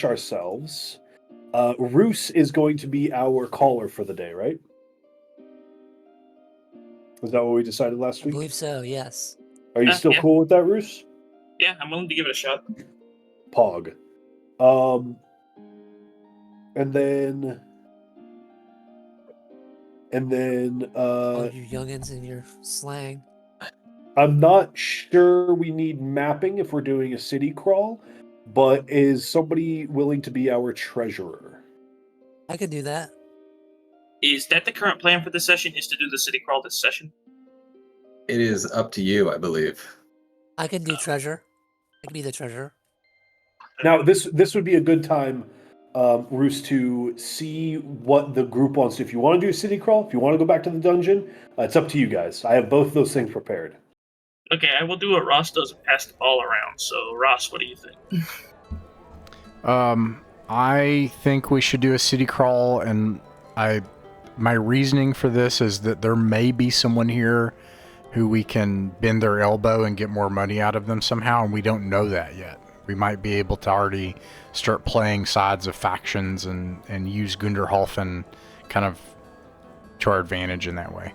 ourselves. Roos is going to be our caller for the day, right? Was that what we decided last I week? believe so, yes. Are you still cool with that, Roos? Yeah, I'm willing to give it a shot. Pog. And then you youngins and your slang. I'm not sure we need mapping if we're doing a city crawl, but is somebody willing to be our treasurer? I could do that. Is that the current plan for this session, is to do the city crawl this session? It is up to you, I believe. I can do treasure. I can be the treasurer. Now, this would be a good time, Roos, to see what the group wants to do. If you want to do a city crawl, if you want to go back to the dungeon, it's up to you guys. I have both of those things prepared. Okay, I will do what Ross does and pass the ball around. So, Ross, what do you think? I think we should do a city crawl, and my reasoning for this is that there may be someone here who we can bend their elbow and get more money out of them somehow, and we don't know that yet. We might be able to already start playing sides of factions and use Gunderholfen kind of to our advantage in that way.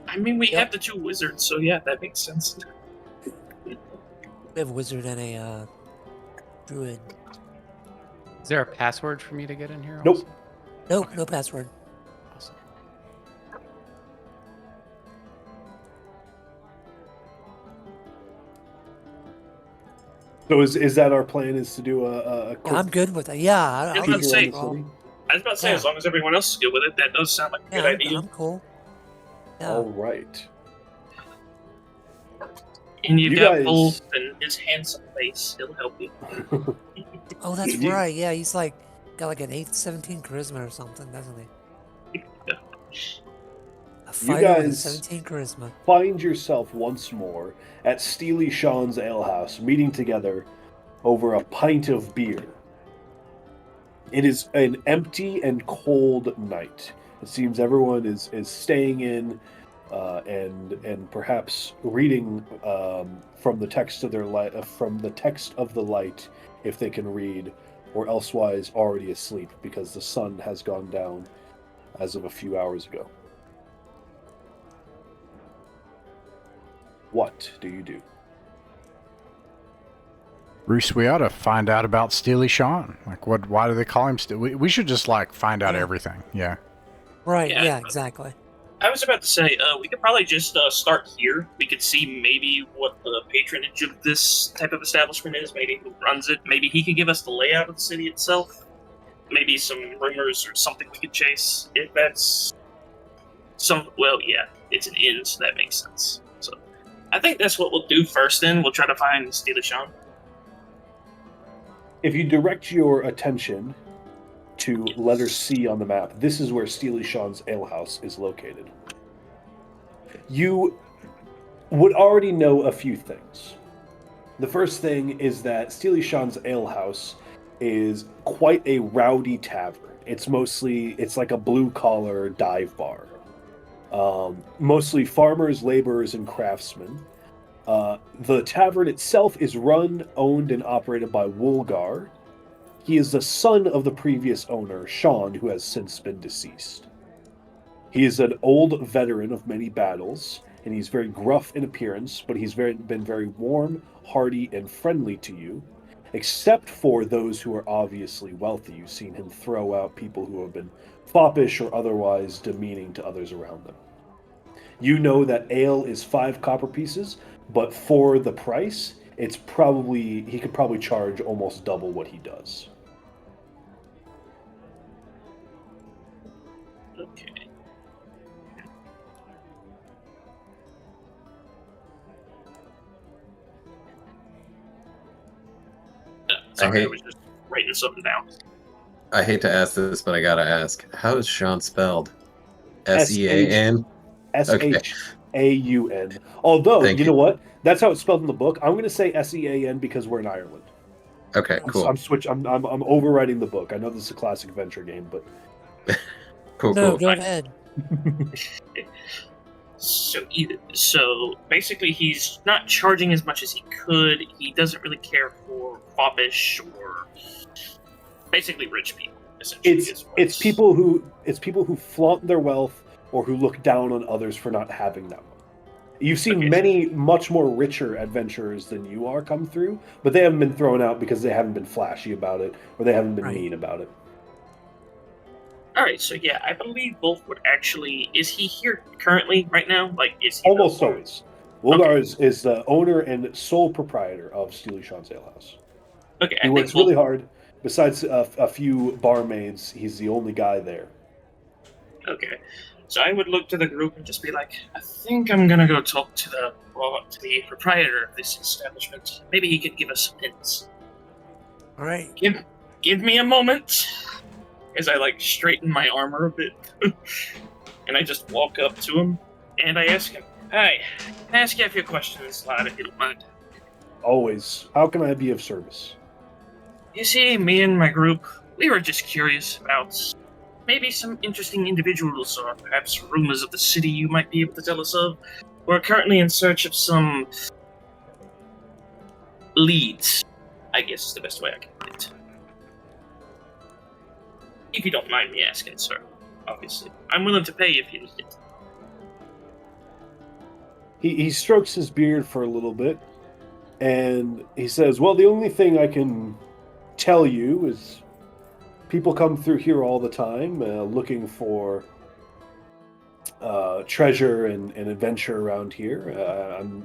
I mean, we have the two wizards, so yeah, that makes sense. We have a wizard and a druid. Is there a password for me to get in here? Nope. Also? Nope, Okay. no password. Awesome. So is that our plan? Is to do a quick... Yeah, I'm good with it. Yeah, I was I'll about to say, crawl. I was about to say, as long as everyone else is good with it, that does sound like a good idea. I'm cool. Yeah. All right. And you've You got guys- Wolf and his handsome face. He'll help you. Oh, that's You- right. Yeah, he's like got like an 17 charisma or something, doesn't he? A fighter with a guys- 17 charisma. Find yourself once more at Steely Sean's alehouse, meeting together over a pint of beer. It is an empty and cold night. It seems everyone is staying in and perhaps reading from the text of their from the text of the light, if they can read, or elsewise already asleep because the sun has gone down as of a few hours ago. What do you do? Bruce, we ought to find out about Steely Sean. Like, why do they call him we should just, like, find out everything. Yeah. Right, Yeah. yeah, exactly. I was about to say, we could probably just start here. We could see maybe what the patronage of this type of establishment is, maybe who runs it. Maybe he could give us the layout of the city itself. Maybe some rumors or something we could chase. If that's well, yeah, it's an inn, so that makes sense. So I think that's what we'll do first. Then we'll try to find Steely Sean. If you direct your attention to letter C on the map, this is where Steely Sean's alehouse is located. You would already know a few things. The first thing is that Steely Sean's alehouse is quite a rowdy tavern. It's like a blue-collar dive bar. Mostly farmers, laborers, and craftsmen. The tavern itself is run, owned, and operated by Woolgar. He is the son of the previous owner, Sean, who has since been deceased. He is an old veteran of many battles, and he's very gruff in appearance, but he's been very warm, hearty, and friendly to you, except for those who are obviously wealthy. You've seen him throw out people who have been foppish or otherwise demeaning to others around them. You know that ale is 5 copper pieces, but for the price, he could probably charge almost double what he does. Okay. Sorry, I was just writing something down. I hate to ask this, but I gotta ask. How is Sean spelled? S-E-A-N? S-H-A-U-N. Although, you know what? That's how it's spelled in the book. I'm going to say S-E-A-N because we're in Ireland. Okay, cool. I'm overwriting the book. I know this is a classic adventure game, but... Cool. Go ahead. So basically, he's not charging as much as he could. He doesn't really care for foppish or basically rich people. Essentially, It's people who flaunt their wealth or who look down on others for not having that. You've seen many much more richer adventurers than you are come through, but they haven't been thrown out because they haven't been flashy about it or they haven't been mean about it. All right, so yeah, I believe Wolfwood actually is he here currently right now? Like, is he almost always? Wolgar is the owner and sole proprietor of Steely Sean's Alehouse. Okay, he works really hard. Besides a few barmaids, he's the only guy there. Okay, so I would look to the group and just be like, I think I'm gonna go talk to the proprietor of this establishment. Maybe he could give us some hints. All right. Give me a moment. As I straighten my armor a bit, and I just walk up to him and I ask him, "Hi, can I ask you a few questions, lad, if you don't mind?" Always. How can I be of service? You see, me and my group, we were just curious about maybe some interesting individuals or perhaps rumors of the city you might be able to tell us of. We're currently in search of some leads, I guess is the best way I can put it. If you don't mind me asking, sir, obviously. I'm willing to pay if you need it. He strokes his beard for a little bit, and he says, well, the only thing I can tell you is people come through here all the time looking for treasure and adventure around here.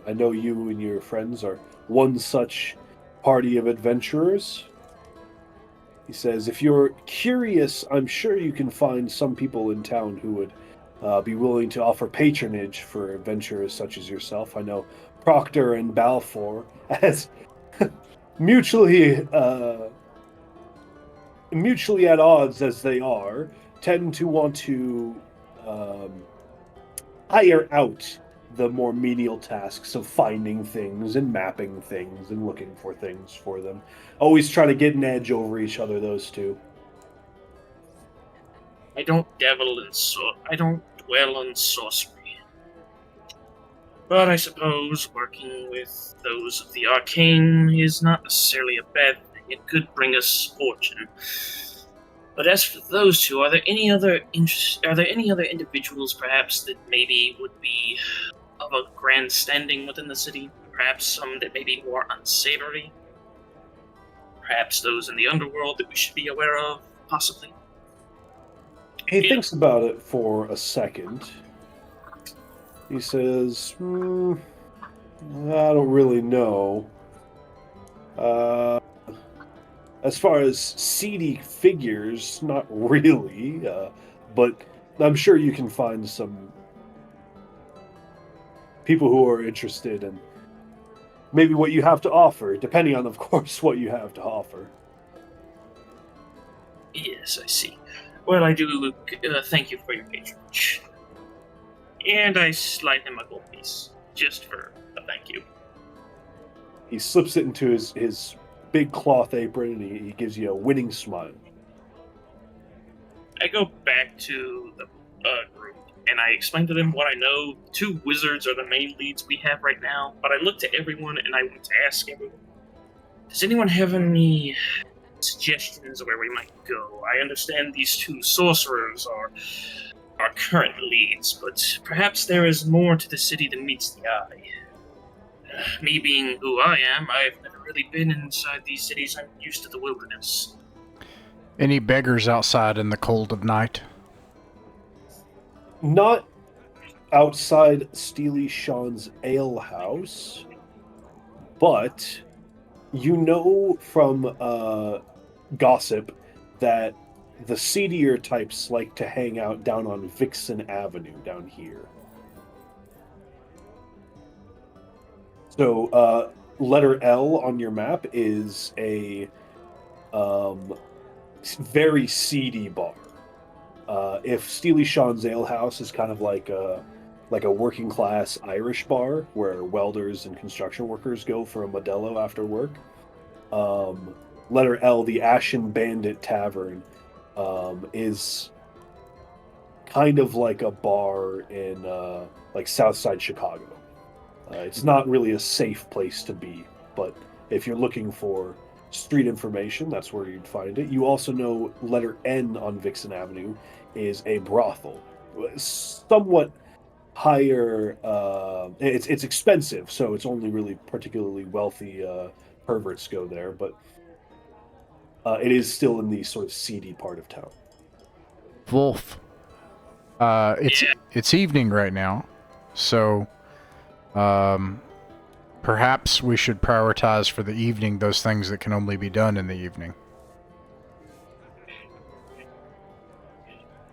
I know you and your friends are one such party of adventurers. He says, if you're curious, I'm sure you can find some people in town who would be willing to offer patronage for adventurers such as yourself. I know Proctor and Balfour, as mutually at odds as they are, tend to want to hire out the more menial tasks of finding things and mapping things and looking for things for them. Always try to get an edge over each other, those two. I don't dwell on sorcery. But I suppose working with those of the arcane is not necessarily a bad thing. It could bring us fortune. But as for those two, are there any other individuals perhaps that maybe would be of a grand standing within the city? Perhaps some that may be more unsavory? Perhaps those in the underworld that we should be aware of, possibly? He thinks about it for a second. He says, I don't really know. As far as seedy figures, not really. But I'm sure you can find some people who are interested in maybe what you have to offer, depending on, of course, what you have to offer. Yes, I see. Well, I do thank you for your patronage. And I slide him a gold piece, just for a thank you. He slips it into his big cloth apron, and he gives you a winning smile. I go back to the group, and I explain to them what I know. 2 wizards are the main leads we have right now, but I look to everyone, and I want to ask everyone, does anyone have any suggestions of where we might go? I understand these 2 sorcerers are our current leads, but perhaps there is more to the city than meets the eye. Me being who I am, I've never really been inside these cities. I'm used to the wilderness. Any beggars outside in the cold of night? Not outside Steely Sean's alehouse, but you know from gossip that the seedier types like to hang out down on Vixen Avenue down here. So, letter L on your map is a very seedy bar. If Steely Sean's alehouse is kind of like a working class Irish bar where welders and construction workers go for a Modelo after work, letter L, the Ashen Bandit Tavern, is kind of like a bar in like Southside Chicago. It's not really a safe place to be, but if you're looking for street information, that's where you'd find it. You also know letter N on Vixen Avenue is a brothel, somewhat higher. It's expensive, so it's only really particularly wealthy perverts go there, but it is still in the sort of seedy part of town. Wolf. It's evening right now, so perhaps we should prioritize for the evening those things that can only be done in the evening.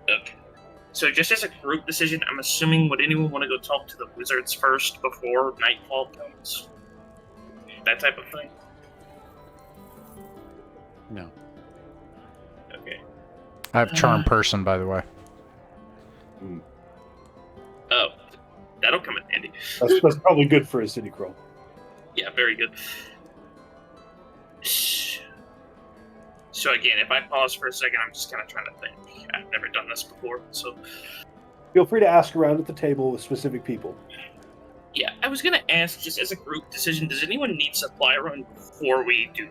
Okay. So just as a group decision, I'm assuming, would anyone want to go talk to the wizards first before nightfall comes? That type of thing? No. Okay. I have charm person, by the way. Oh, that'll come in handy. That's probably good for a city crawl. Yeah, very good. So again, if I pause for a second, I'm just kind of trying to think. I've never done this before, so... Feel free to ask around at the table with specific people. Yeah, I was going to ask, just as a group decision, does anyone need supply run before we do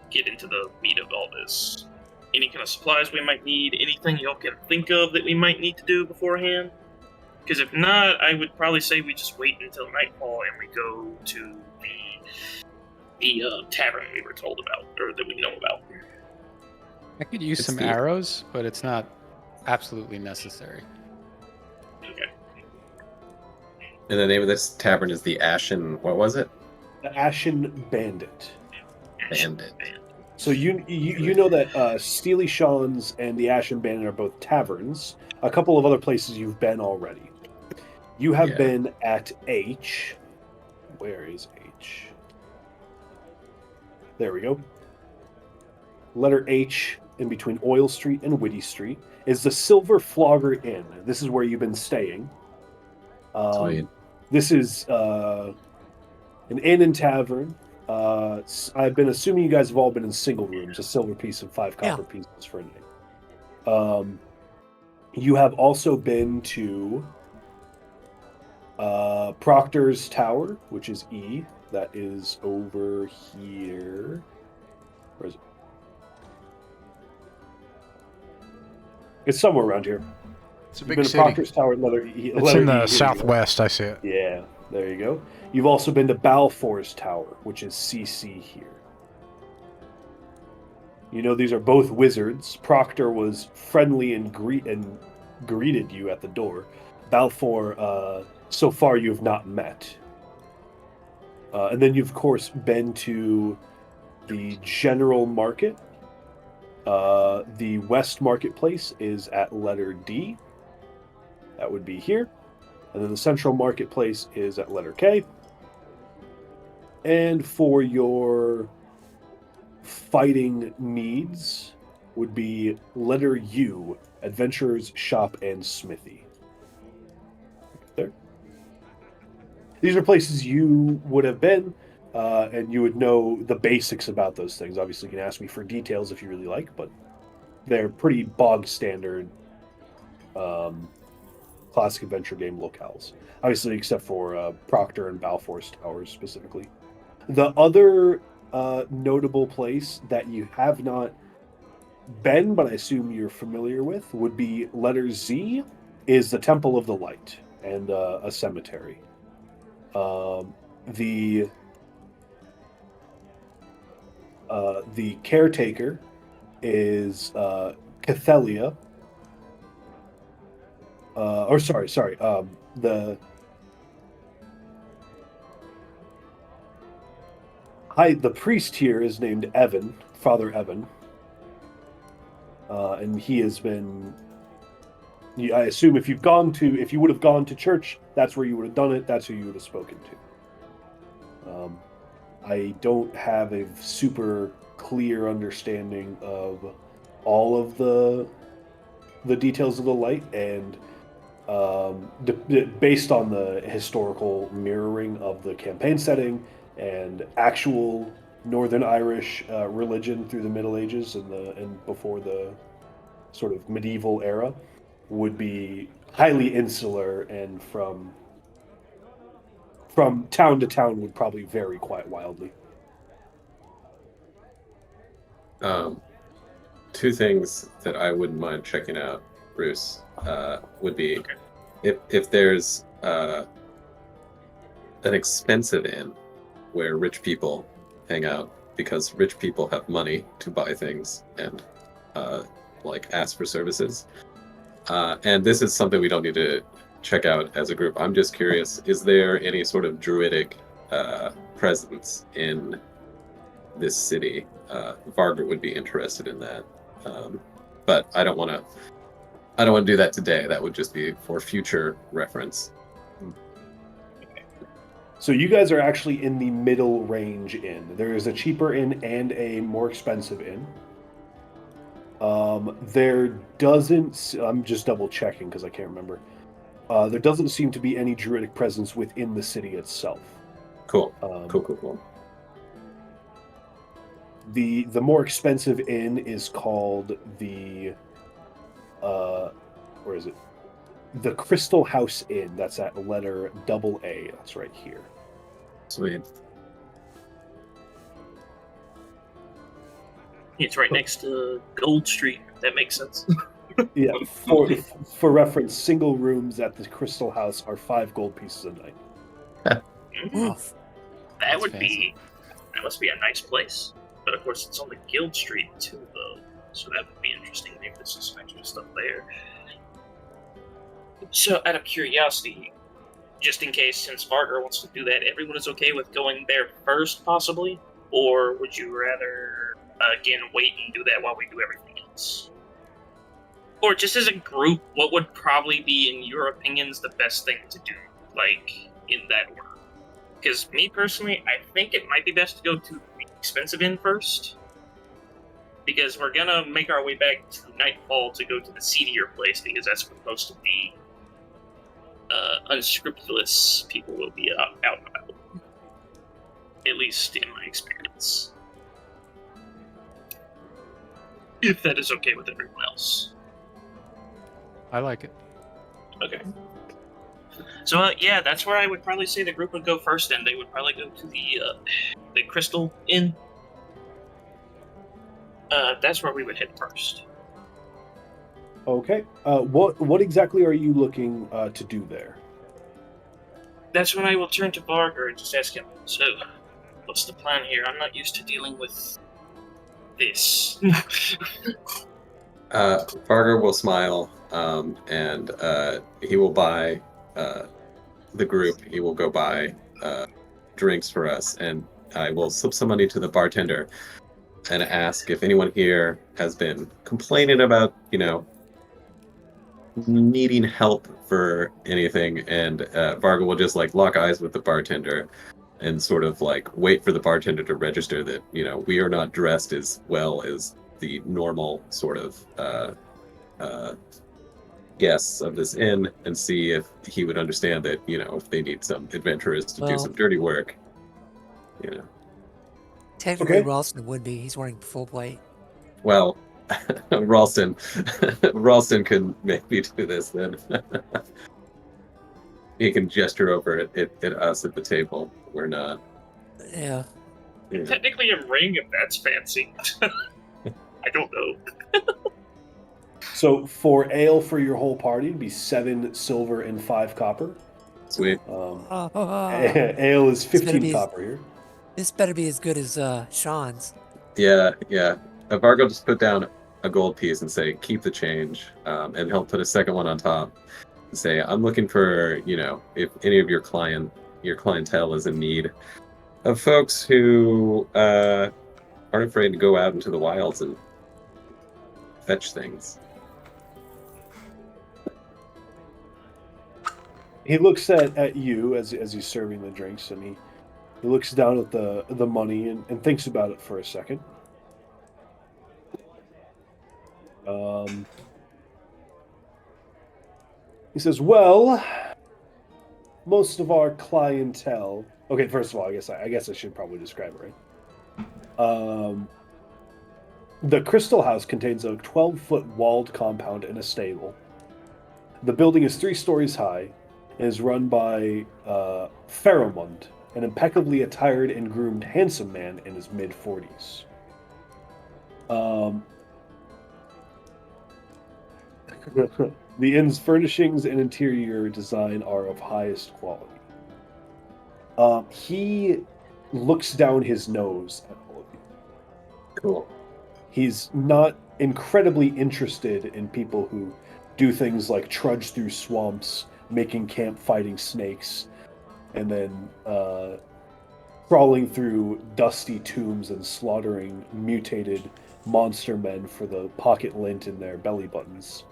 get into the meat of all this? Any kind of supplies we might need? Anything y'all can think of that we might need to do beforehand? Because if not, I would probably say we just wait until nightfall and we go to the tavern we were told about, or that we know about. I could use It's some the- arrows, but it's not absolutely necessary. Okay. And the name of this tavern is the Ashen. What was it? The Ashen Bandit. Bandit. So you know that Steely Sean's and the Ashen Bandit are both taverns. A couple of other places you've been already. You have been at H. Where is H? There we go. Letter H in between Oil Street and Whitty Street is the Silver Flogger Inn. This is where you've been staying. Sweet. This is an inn and tavern. I've been assuming you guys have all been in single rooms, a silver piece and 5 copper pieces for a night. You have also been to Proctor's Tower, which is E. That is over here. Where is it? It's somewhere around here. It's a You've big been to city. Proctor's Tower, letter E. It's in the southwest, I see it. Yeah, there you go. You've also been to Balfour's Tower, which is CC here. You know, these are both wizards. Proctor was friendly and greeted you at the door. Balfour, so far you have not met. And then you've, of course, been to the General Market. The West Marketplace is at letter D. That would be here. And then the Central Marketplace is at letter K. And for your fighting needs would be letter U, Adventurer's Shop and Smithy. There. These are places you would have been, and you would know the basics about those things. Obviously, you can ask me for details if you really like, but they're pretty bog standard classic adventure game locales. Obviously, except for Proctor and Balfour's Towers specifically. The other notable place that you have not been, but I assume you're familiar with, would be letter Z, is the Temple of the Light and a cemetery. The caretaker is Cathelia. The priest here is named Evan, Father Evan, and he has been. I assume if you would have gone to church, that's where you would have done it. That's who you would have spoken to. I don't have a super clear understanding of all of the details of the light, and based on the historical mirroring of the campaign setting and actual Northern Irish religion through the Middle Ages and before the sort of medieval era, would be highly insular and from from town to town would probably vary quite wildly. Two things that I wouldn't mind checking out, Bruce, would be Okay. if there's an expensive inn where rich people hang out because rich people have money to buy things and like ask for services. And this is something we don't need to check out as a group. I'm just curious, is there any sort of druidic presence in this city? Varga would be interested in that. But I don't want to do that today. That would just be for future reference. So you guys are actually in the middle range inn. There is a cheaper inn and a more expensive inn. There doesn't... I'm just double checking because I can't remember. There doesn't seem to be any druidic presence within the city itself. Cool. Cool. The more expensive inn is called the... where is it? The Crystal House Inn. That's at letter AA. That's right here. Sweet. It's right next to Gold Street. That makes sense. Yeah, for reference, single rooms at the Crystal House are 5 gold pieces a night. Oh, That would fancy. be. That must be a nice place. But of course, it's on the Guild Street too, though. So that would be interesting. Maybe there's some extra stuff there. So, out of curiosity, just in case, since Varga wants to do that, everyone is okay with going there first, possibly? Or would you rather, again, wait and do that while we do everything else? Or just as a group, what would probably be, in your opinions, the best thing to do, like, in that order? Because me, personally, I think it might be best to go to the expensive inn first. Because we're gonna make our way back to Nightfall to go to the seedier place, because that's where most of the unscrupulous people will be out and about. At least in my experience. If that is okay with everyone else. I like it. Okay. So, yeah, that's where I would probably say the group would go first, and they would probably go to the Crystal Inn. That's where we would head first. Okay. What exactly are you looking to do there? That's when I will turn to Varga and just ask him, so, what's the plan here? I'm not used to dealing with this. Varga will smile, and he will buy the group. He will go buy drinks for us, and I will slip some money to the bartender and ask if anyone here has been complaining about, needing help for anything. And Varga will just lock eyes with the bartender and sort of wait for the bartender to register that we are not dressed as well as the normal sort of guests of this inn, and see if he would understand that if they need some adventurers to do Well- some dirty work. technically, Okay. Ralston would be. He's wearing full plate. Well, Ralston can make me do this then. He can gesture over at us at the table. We're not. Yeah. Technically a ring, if that's fancy. I don't know. So for ale for your whole party, it'd be 7 silver and 5 copper. Sweet. Ale is It's gonna 15 be- copper here. This better be as good as Sean's. Yeah. Vargo just put down a gold piece and say, keep the change. And he'll put a second one on top and say, I'm looking for, if any of your clientele is in need of folks who aren't afraid to go out into the wilds and fetch things. He looks at you as he's serving the drinks, and he looks down at the money and thinks about it for a second. He says, well, most of our clientele... Okay, first of all, I guess I should probably describe it, right? The Crystal House contains a 12-foot walled compound and a stable. The building is 3 stories high, and is run by Pheromund, an impeccably attired and groomed handsome man in his mid-40s. The inn's furnishings and interior design are of highest quality. He looks down his nose at all of you. Cool. He's not incredibly interested in people who do things like trudge through swamps, making camp fighting snakes, and then crawling through dusty tombs and slaughtering mutated monster men for the pocket lint in their belly buttons.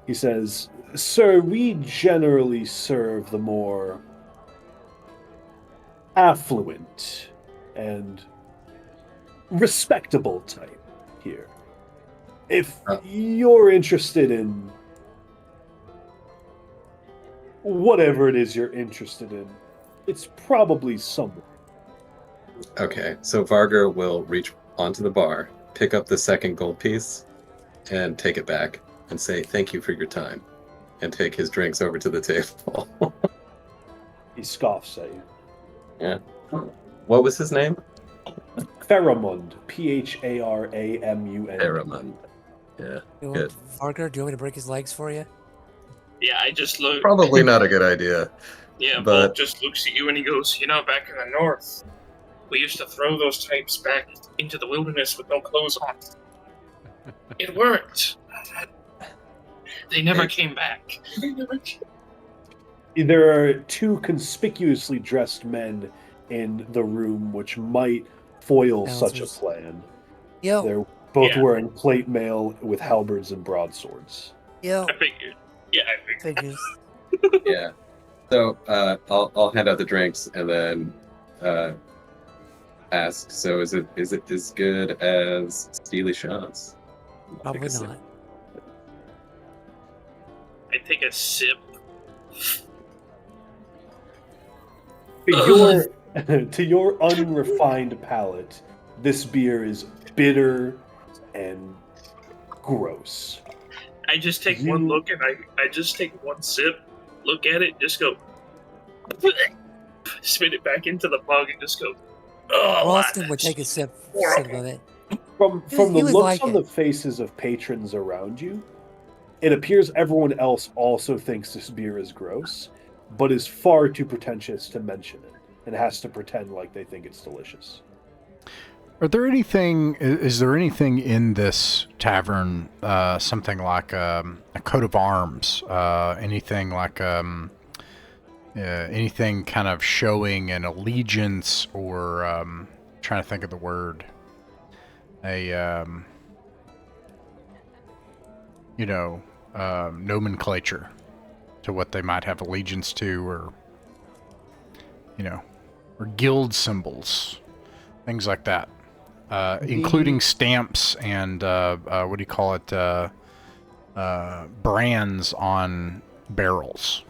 He says, "Sir, we generally serve the more affluent and respectable type here. If you're interested in whatever it is you're interested in, it's probably somewhere." Okay, so Varga will reach onto the bar, pick up the second gold piece, and take it back and say thank you for your time, and take his drinks over to the table. He scoffs at you. Yeah. What was his name? Pheromund, Pharamund. Aramund. Yeah, You good. want, Vargar, do you want me to break his legs for you? Yeah, I just look. Probably not a good idea. Yeah, but- Bolt just looks at you and he goes, back in the north, we used to throw those types back into the wilderness with no clothes on. It worked. They never came back. There are two conspicuously dressed men in the room which might foil such a Bouncers. plan. Yo, They're both Yeah. wearing plate mail with halberds and broadswords. yo, I figured. Yeah, I figured. figures. Yeah. So I'll hand out the drinks and then ask. So is it as good as Steely Shaw's? Probably not. I take a sip. To your unrefined palate, this beer is bitter and gross. I just take You- one look and I just take one sip, look at it, just go, spit it back into the mug and just go, oh, Ralston would take a sip of it. From He the would looks like on it. the faces of patrons around you, it appears everyone else also thinks this beer is gross, but is far too pretentious to mention it, and has to pretend like they think it's delicious. Is there anything in this tavern, something like a coat of arms, anything like anything kind of showing an allegiance or trying to think of the word, nomenclature to what they might have allegiance to, or or guild symbols, things like that. Including stamps and what do you call it? Brands on barrels.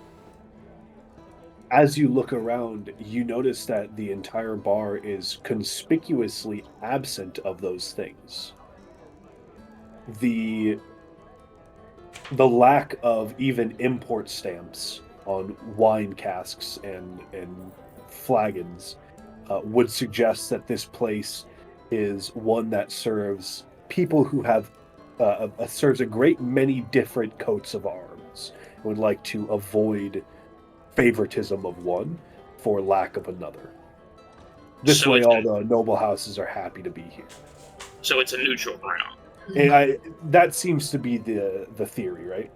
As you look around, you notice that the entire bar is conspicuously absent of those things. The lack of even import stamps on wine casks and flagons would suggest that this place is one that serves people who have serves a great many different coats of arms and would like to avoid favoritism of one for lack of another. This So way, it's all the noble houses are happy to be here. So it's a neutral ground. And that seems to be the theory, right?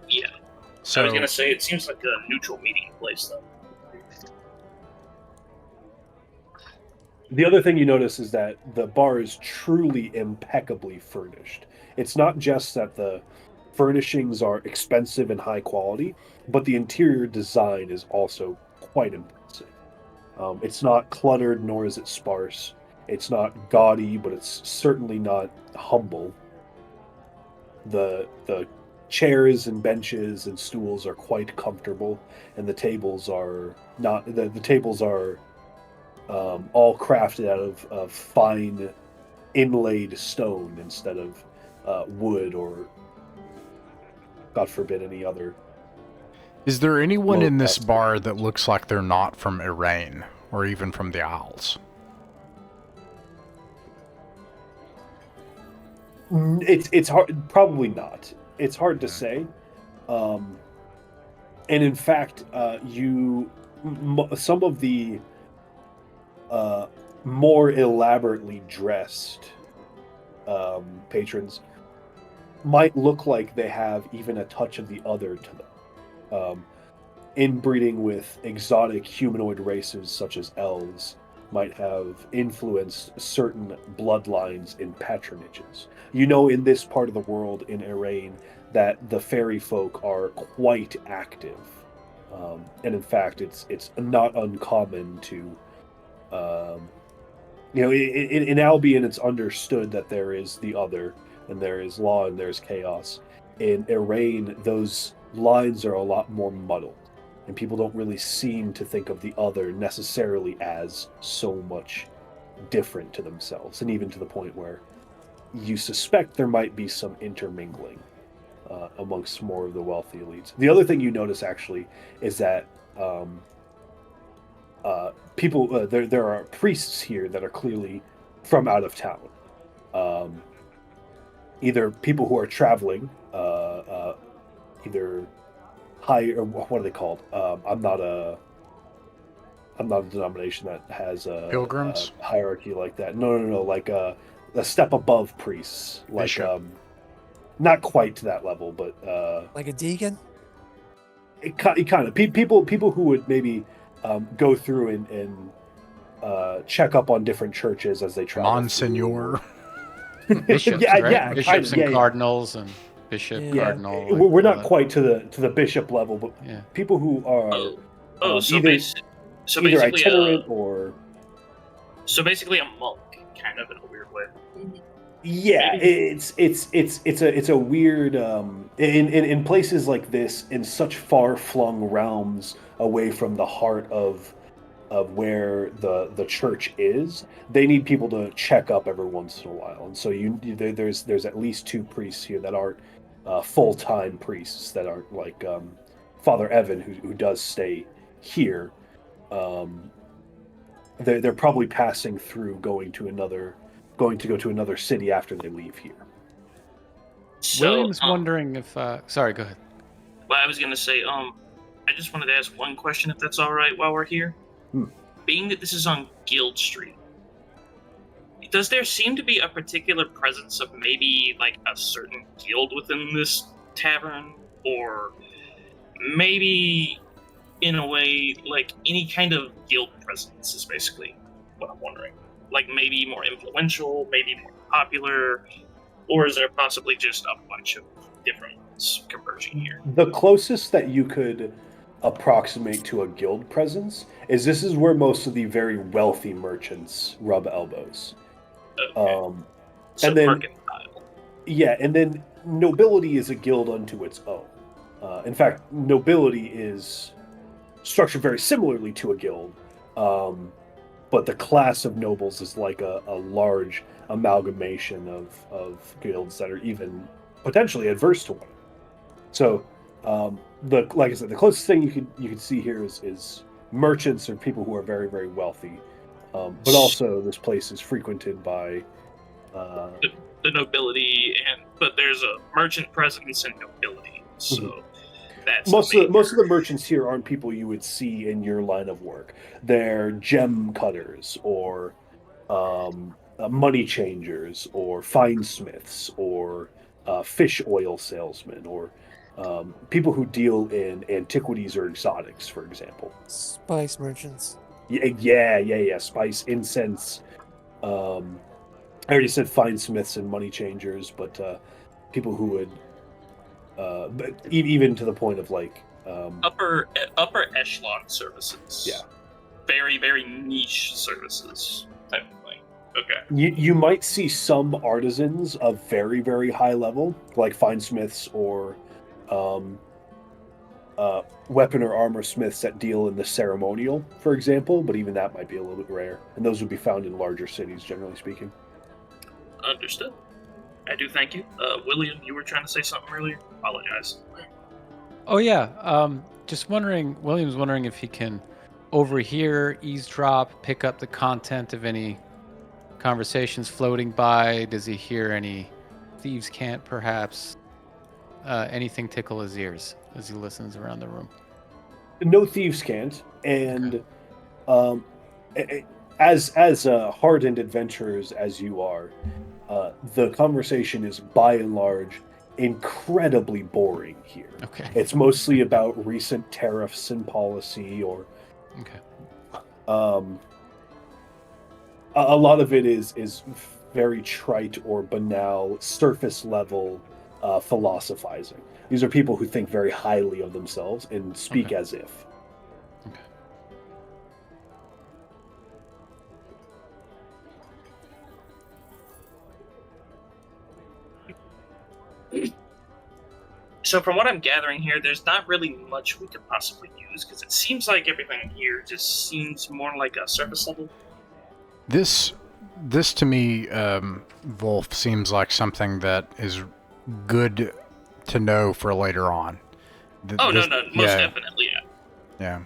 Yeah. So I was gonna say it seems like a neutral meeting place though. The other thing you notice is that the bar is truly impeccably furnished. It's not just that the furnishings are expensive and high quality, but the interior design is also quite impressive. It's not cluttered, nor is it sparse. It's not gaudy, but it's certainly not humble. The chairs and benches and stools are quite comfortable, and the tables are not. The tables are all crafted out of fine inlaid stone instead of wood or, God forbid, any other Is there anyone Low in this cost. bar that looks like they're not from Irene, or even from the Isles? It's hard. Probably not. It's hard to say. And in fact, some of the more elaborately dressed patrons might look like they have even a touch of the other to them. Inbreeding with exotic humanoid races such as elves might have influenced certain bloodlines in patronages. You know, in this part of the world, in Irene, that the fairy folk are quite active. And in fact, it's not uncommon to, in Albion, it's understood that there is the other, and there is law and there's chaos. In Irene, those lines are a lot more muddled, and people don't really seem to think of the other necessarily as so much different to themselves, and even to the point where you suspect there might be some intermingling amongst more of the wealthy elites. The other thing you notice actually is that there are priests here that are clearly from out of town. Either people who are traveling, either high, or what are they called? I'm not a denomination that has Pilgrims? a hierarchy like that. No, like a step above priests, like Bishop. not quite to that level, but Like a deacon? it kind of people who would maybe go through and check up on different churches as they travel. Monsignor. Bishops, yeah, right? yeah, Bishops kinda, and yeah. cardinals and bishop, Yeah. cardinal. Yeah, like we're all not that. quite to the bishop level, but Yeah. people who are So either basically, itinerant or basically a monk, kind of in a weird way. yeah, Maybe. it's a weird in places like this, in such far flung realms away from the heart of where the church is. They need people to check up every once in a while, and so there's at least two priests here that aren't full-time priests, that aren't like Father Evan, who does stay here. They're probably passing through, going to go to another city after they leave here. So, William's wondering if. Sorry, go ahead. well, I was gonna say, I just wanted to ask one question, if that's all right, while we're here. Being that this is on Guild Street, does there seem to be a particular presence of maybe like a certain guild within this tavern, or maybe in a way like any kind of guild presence is basically what I'm wondering. Like maybe more influential, maybe more popular, or is there possibly just a bunch of different ones converging here? The closest that you could approximate to a guild presence is this is where most of the very wealthy merchants rub elbows. Okay. So and then- mercantile. Yeah, and then nobility is a guild unto its own. In fact, nobility is structured very similarly to a guild, but the class of nobles is like a large amalgamation of guilds that are even potentially adverse to one. So, like I said, the closest thing you could see here is merchants or people who are very, very wealthy. But also, this place is frequented by The nobility, but there's a merchant presence and nobility. So that's most of the merchants here aren't people you would see in your line of work. They're gem cutters, or money changers, or finesmiths, or fish oil salesmen, or people who deal in antiquities or exotics, for example. Spice merchants. Yeah. Spice, incense. I already said finesmiths and money changers, but people who would, but even to the point of like upper echelon services. Yeah. Very, very niche services type of thing. Okay. you might see some artisans of very, very high level, like finesmiths or weapon or armor smiths that deal in the ceremonial, for example, but even that might be a little bit rare, and those would be found in larger cities, generally speaking. Understood. I do thank you. William, you were trying to say something earlier? Apologize. Oh yeah. just wondering, William's wondering if he can overhear, eavesdrop, pick up the content of any conversations floating by. Does he hear any thieves' cant, perhaps? Anything tickle his ears as he listens around the room? No thieves can't, and as hardened adventurers as you are, the conversation is by and large incredibly boring here. Okay. It's mostly about recent tariffs and policy, or Okay. a lot of it is very trite or banal, surface level philosophizing. These are people who think very highly of themselves and speak Okay. as if. So from what I'm gathering here, there's not really much we could possibly use, because it seems like everything here just seems more like a surface level. This to me, Wolf, seems like something that is good to know for later on. Most definitely, yeah. Yeah.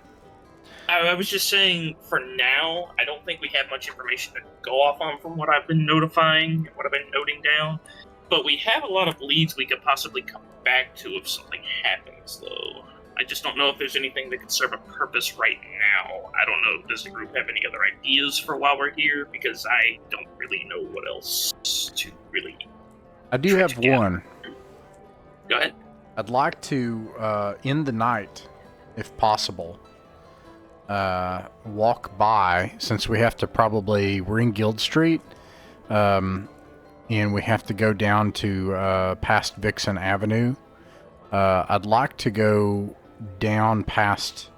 I was just saying, for now, I don't think we have much information to go off on from what I've been notifying, what I've been noting down. But we have a lot of leads we could possibly come back to if something happens, though. I just don't know if there's anything that could serve a purpose right now. I don't know, does the group have any other ideas for while we're here? Because I don't really know what else to really... I do have one. Go ahead. I'd like to, in the night, if possible, walk by, since we have to we're in Guild Street, and we have to go down to past Vixen Avenue. I'd like to go down past,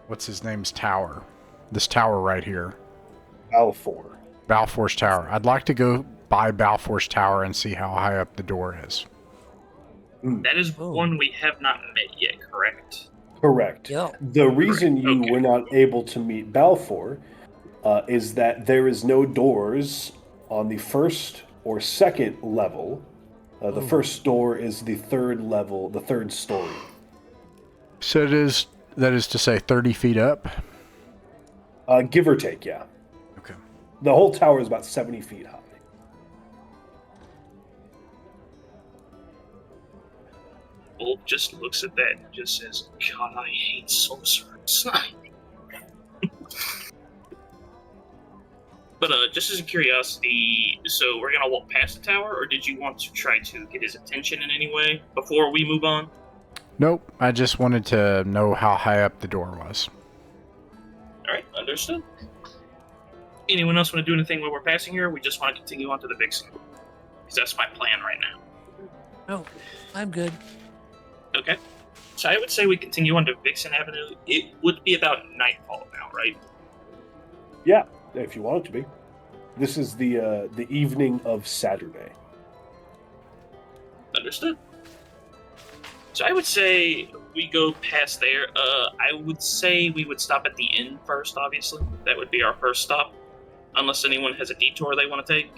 what's his name's tower? This tower right here. Balfour's Tower. I'd like to go by Balfour's Tower and see how high up the door is. That is one we have not met yet, correct? Correct. Yeah. The reason you Okay. were not able to meet Balfour is that there is no doors on the first or second level. The first door is the third level, the third story. So that is to say 30 feet up? Give or take, yeah. Okay. The whole tower is about 70 feet high. Wolf just looks at that and just says, God, I hate sorcerers. But just as a curiosity, so we're gonna walk past the tower, or did you want to try to get his attention in any way before we move on? Nope. I just wanted to know how high up the door was. Alright, understood. Anyone else want to do anything while we're passing here, or we just want to continue on to the Vixen? Because that's my plan right now. No, I'm good. Okay. So I would say we continue on to Vixen Avenue. It would be about nightfall now, right? Yeah, if you want it to be. This is the evening of Saturday. Understood. So I would say we go past there. I would say we would stop at the inn first, obviously. That would be our first stop. Unless anyone has a detour they want to take.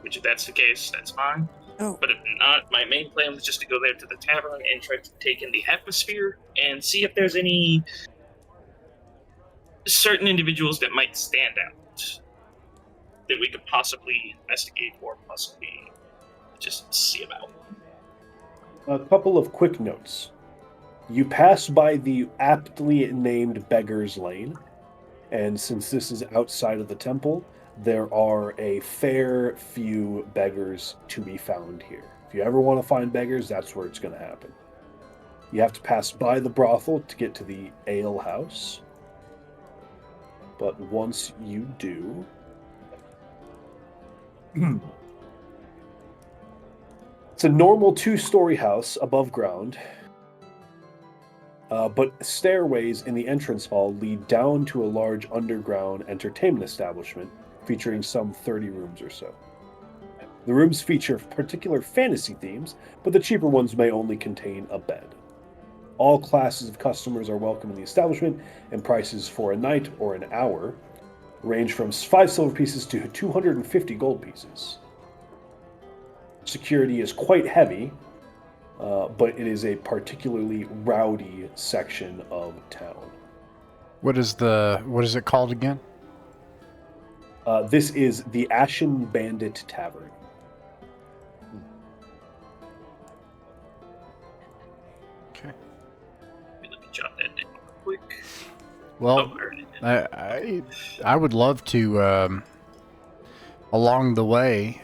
Which, if that's the case, that's fine. Oh. But if not, my main plan was just to go there to the tavern and try to take in the atmosphere and see if there's any certain individuals that might stand out that we could possibly investigate or possibly just see about. A couple of quick notes. You pass by the aptly named Beggar's Lane, and since this is outside of the temple, there are a fair few beggars to be found here. If you ever want to find beggars, that's where it's going to happen. You have to pass by the brothel to get to the ale house. But once you do... It's a normal 2-story house above ground, but stairways in the entrance hall lead down to a large underground entertainment establishment featuring some 30 rooms or so. The rooms feature particular fantasy themes, but the cheaper ones may only contain a bed. All classes of customers are welcome in the establishment, and prices for a night or an hour range from 5 silver pieces to 250 gold pieces. Security is quite heavy, but it is a particularly rowdy section of town. What is it called again? This is the Ashen Bandit Tavern. Okay. Let me jot that down real quick. Well, I would love to, along the way,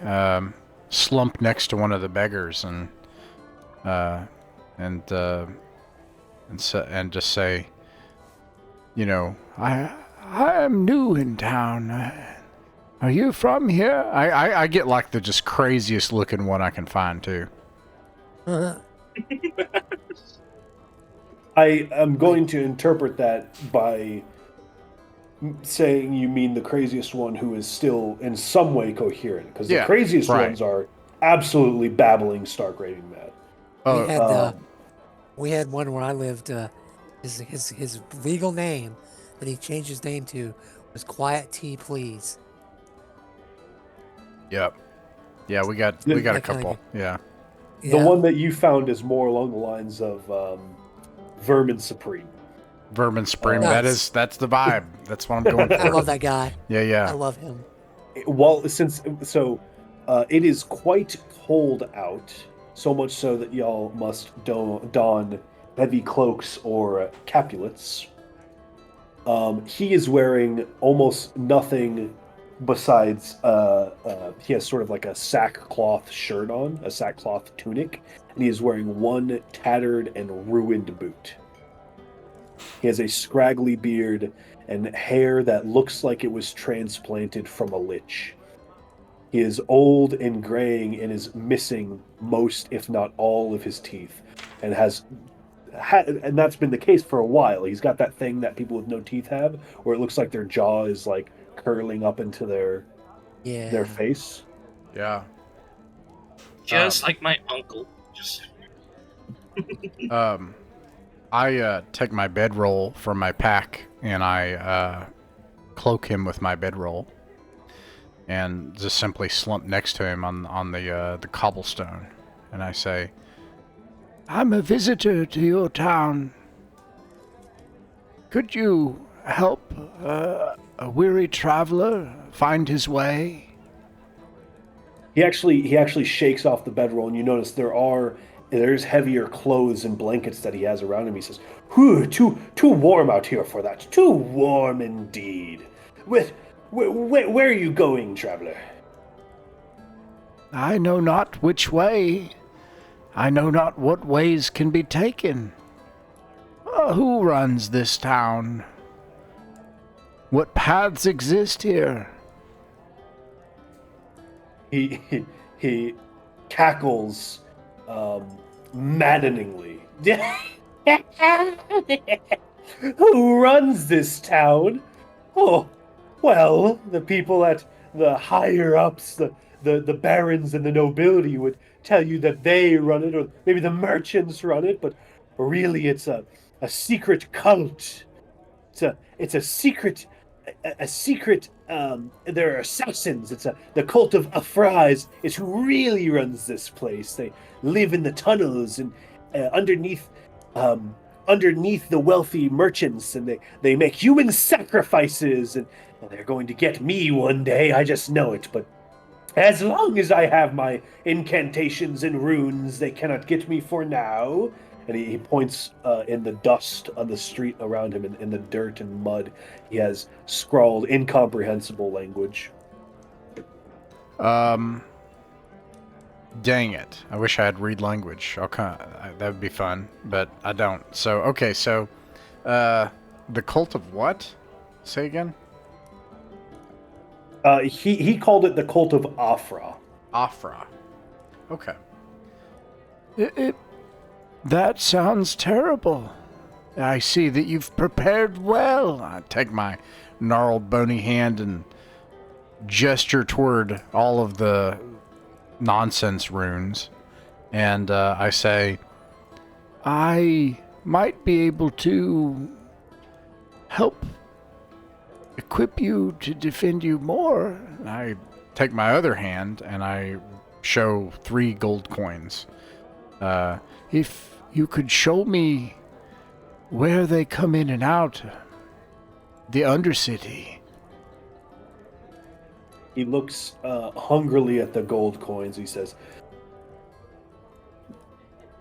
slump next to one of the beggars and just say, you know, I am new in town. Are you from here? I get like the just craziest looking one I can find too. I am going to interpret that by saying you mean the craziest one who is still in some way coherent, because the craziest ones are absolutely babbling, stark raving mad. We had one where I lived. His legal name that he changed his name to was Quiet Tea Please. Yep. Yeah, we got a couple. Yeah. The one that you found is more along the lines of Vermin Supreme. Vermin Supreme. That's the vibe. That's what I'm going for. I love that guy. Yeah. I love him. It is quite cold out, so much so that y'all must don heavy cloaks or capulets. He is wearing almost nothing besides he has sort of like a sackcloth shirt on, a sackcloth tunic, and he is wearing one tattered and ruined boot. He has a scraggly beard and hair that looks like it was transplanted from a lich. He is old and graying and is missing most, if not all, of his teeth, and and that's been the case for a while. He's got that thing that people with no teeth have, where it looks like their jaw is like curling up into their face. Yeah. Just like my uncle. I take my bedroll from my pack and I cloak him with my bedroll and just simply slump next to him on the cobblestone, and I say, I'm a visitor to your town. Could you help a weary traveler find his way? He actually shakes off the bedroll, and you notice there's heavier clothes and blankets that he has around him. He says, "Whew, too warm out here for that. Too warm indeed. Where are you going, traveler?" I know not which way. I know not what ways can be taken. Who runs this town? What paths exist here? He cackles maddeningly. Who runs this town? Oh, well, the people at the higher ups, the barons and the nobility would tell you that they run it, or maybe the merchants run it, but really it's a secret cult. It's a secret. There are assassins. It's the cult of Afraz is who really runs this place. They live in the tunnels and underneath the wealthy merchants, and they make human sacrifices, and they're going to get me one day. I just know it. But as long as I have my incantations and runes, they cannot get me for now. And he points in the dust on the street around him, in the dirt and mud. He has scrawled incomprehensible language. Dang it. I wish I had read language. That would be fun, but I don't. So, okay, the cult of what? Say again? He called it the cult of Afra. Afra. Okay. That sounds terrible. I see that you've prepared well. I take my gnarled, bony hand and gesture toward all of the nonsense runes. And I say, I might be able to help equip you to defend you more. I take my other hand and I show 3 gold coins. If you could show me where they come in and out, the Undercity. He looks hungrily at the gold coins. He says,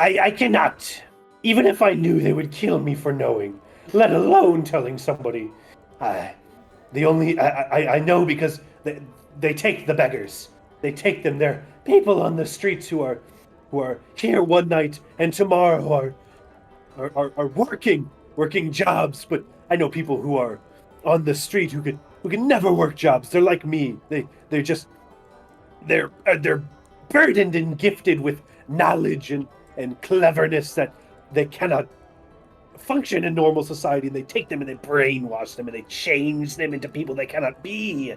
I cannot. Even if I knew, they would kill me for knowing, let alone telling somebody. I know because they take the beggars. They take them. They're people on the streets who are here one night and tomorrow are working jobs. But I know people who are on the street who can never work jobs. They're like me. They're burdened and gifted with knowledge and cleverness that they cannot function in normal society. And they take them and they brainwash them and they change them into people they cannot be.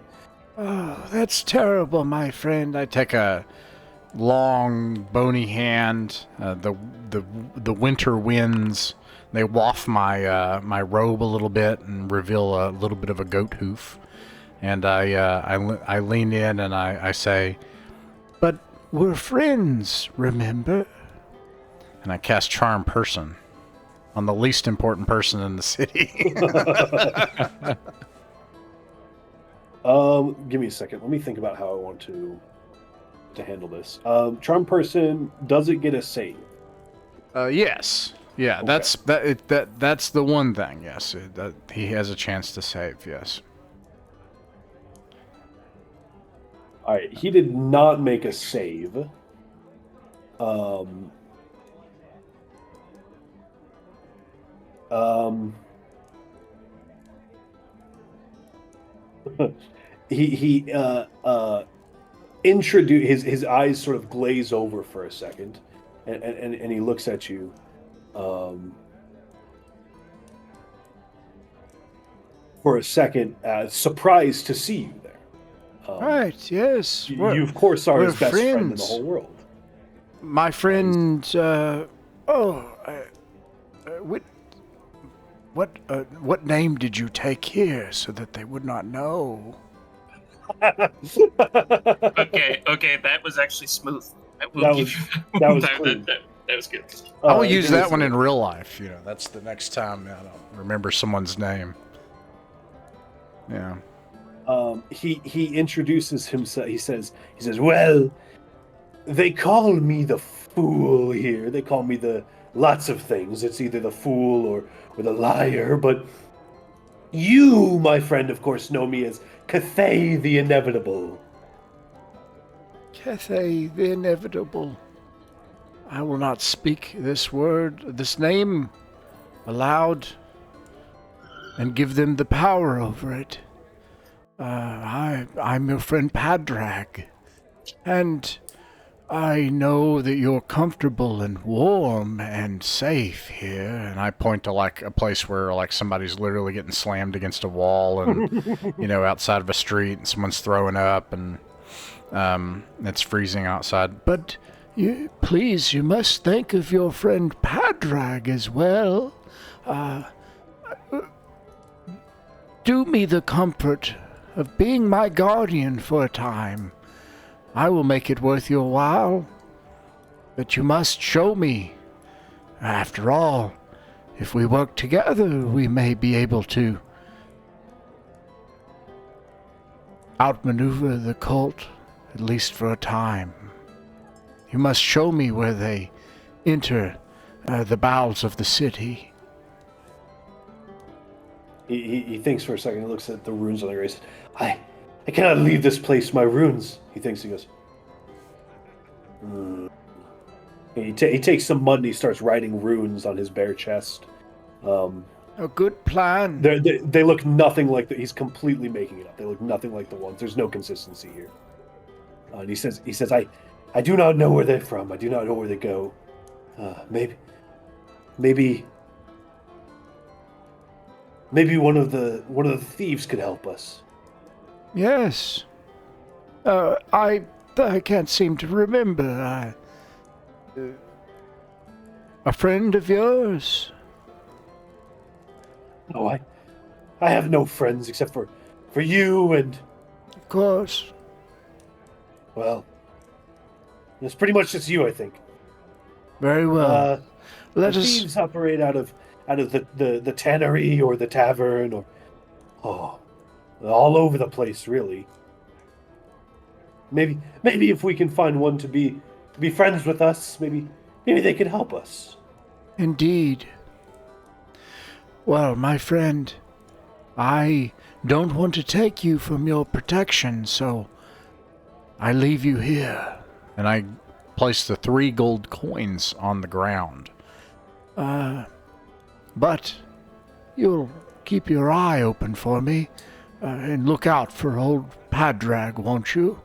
Oh, that's terrible, my friend. I take a long, bony hand. The winter winds, they waft my robe a little bit and reveal a little bit of a goat hoof. And I lean in and I say, "But we're friends, remember?" And I cast Charm Person on the least important person in the city. Give me a second. Let me think about how I want to handle this. Charm Person, does it get a save? Yes. Yeah, Okay. that's the one thing. Yes, that he has a chance to save. Yes. All right, he did not make a save. He introduce his eyes sort of glaze over for a second, and he looks at you. For a second, surprised to see you there. Right. Yes. You, of course, are we're his best friend in the friends. whole world. My friend. What name did you take here so that they would not know? Okay, that was actually smooth. That was clean. That was good. I will use give me a that one in second. real life. You know, that's the next time I don't remember someone's name. Yeah. He introduces himself. He says, "Well, they call me the fool here. They call me the lots of things. It's either the fool or the liar. But you, my friend, of course, know me as Cathay the Inevitable." Cathay the Inevitable. I will not speak this name aloud, and give them the power over it. I'm your friend Padrag, and I know that you're comfortable and warm and safe here. And I point to like a place where like somebody's literally getting slammed against a wall, and outside of a street, and someone's throwing up, and it's freezing outside. But you must think of your friend Padrag as well. Do me the comfort of being my guardian for a time. I will make it worth your while, but you must show me. After all, if we work together, we may be able to outmaneuver the cult, at least for a time. You must show me where they enter the bowels of the city. He thinks for a second. He looks at the runes on the grace. I cannot leave this place. My runes. He thinks. He goes. He takes some mud and he starts writing runes on his bare chest. A good plan. They look nothing like he's completely making it up. They look nothing like the ones. There's no consistency here. And he says, I do not know where they're from. I do not know where they go. Maybe one of the thieves could help us. Yes. I can't seem to remember. A friend of yours? No, I have no friends except for you and... Of course. Well, it's pretty much just you, I think. Very well. Let the us. thieves operate out of the tannery or the tavern or all over the place, really. Maybe if we can find one to be friends with us, maybe they could help us. Indeed. Well, my friend, I don't want to take you from your protection, so I leave you here. And I place the 3 gold coins on the ground. But you'll keep your eye open for me and look out for old Padrag, won't you?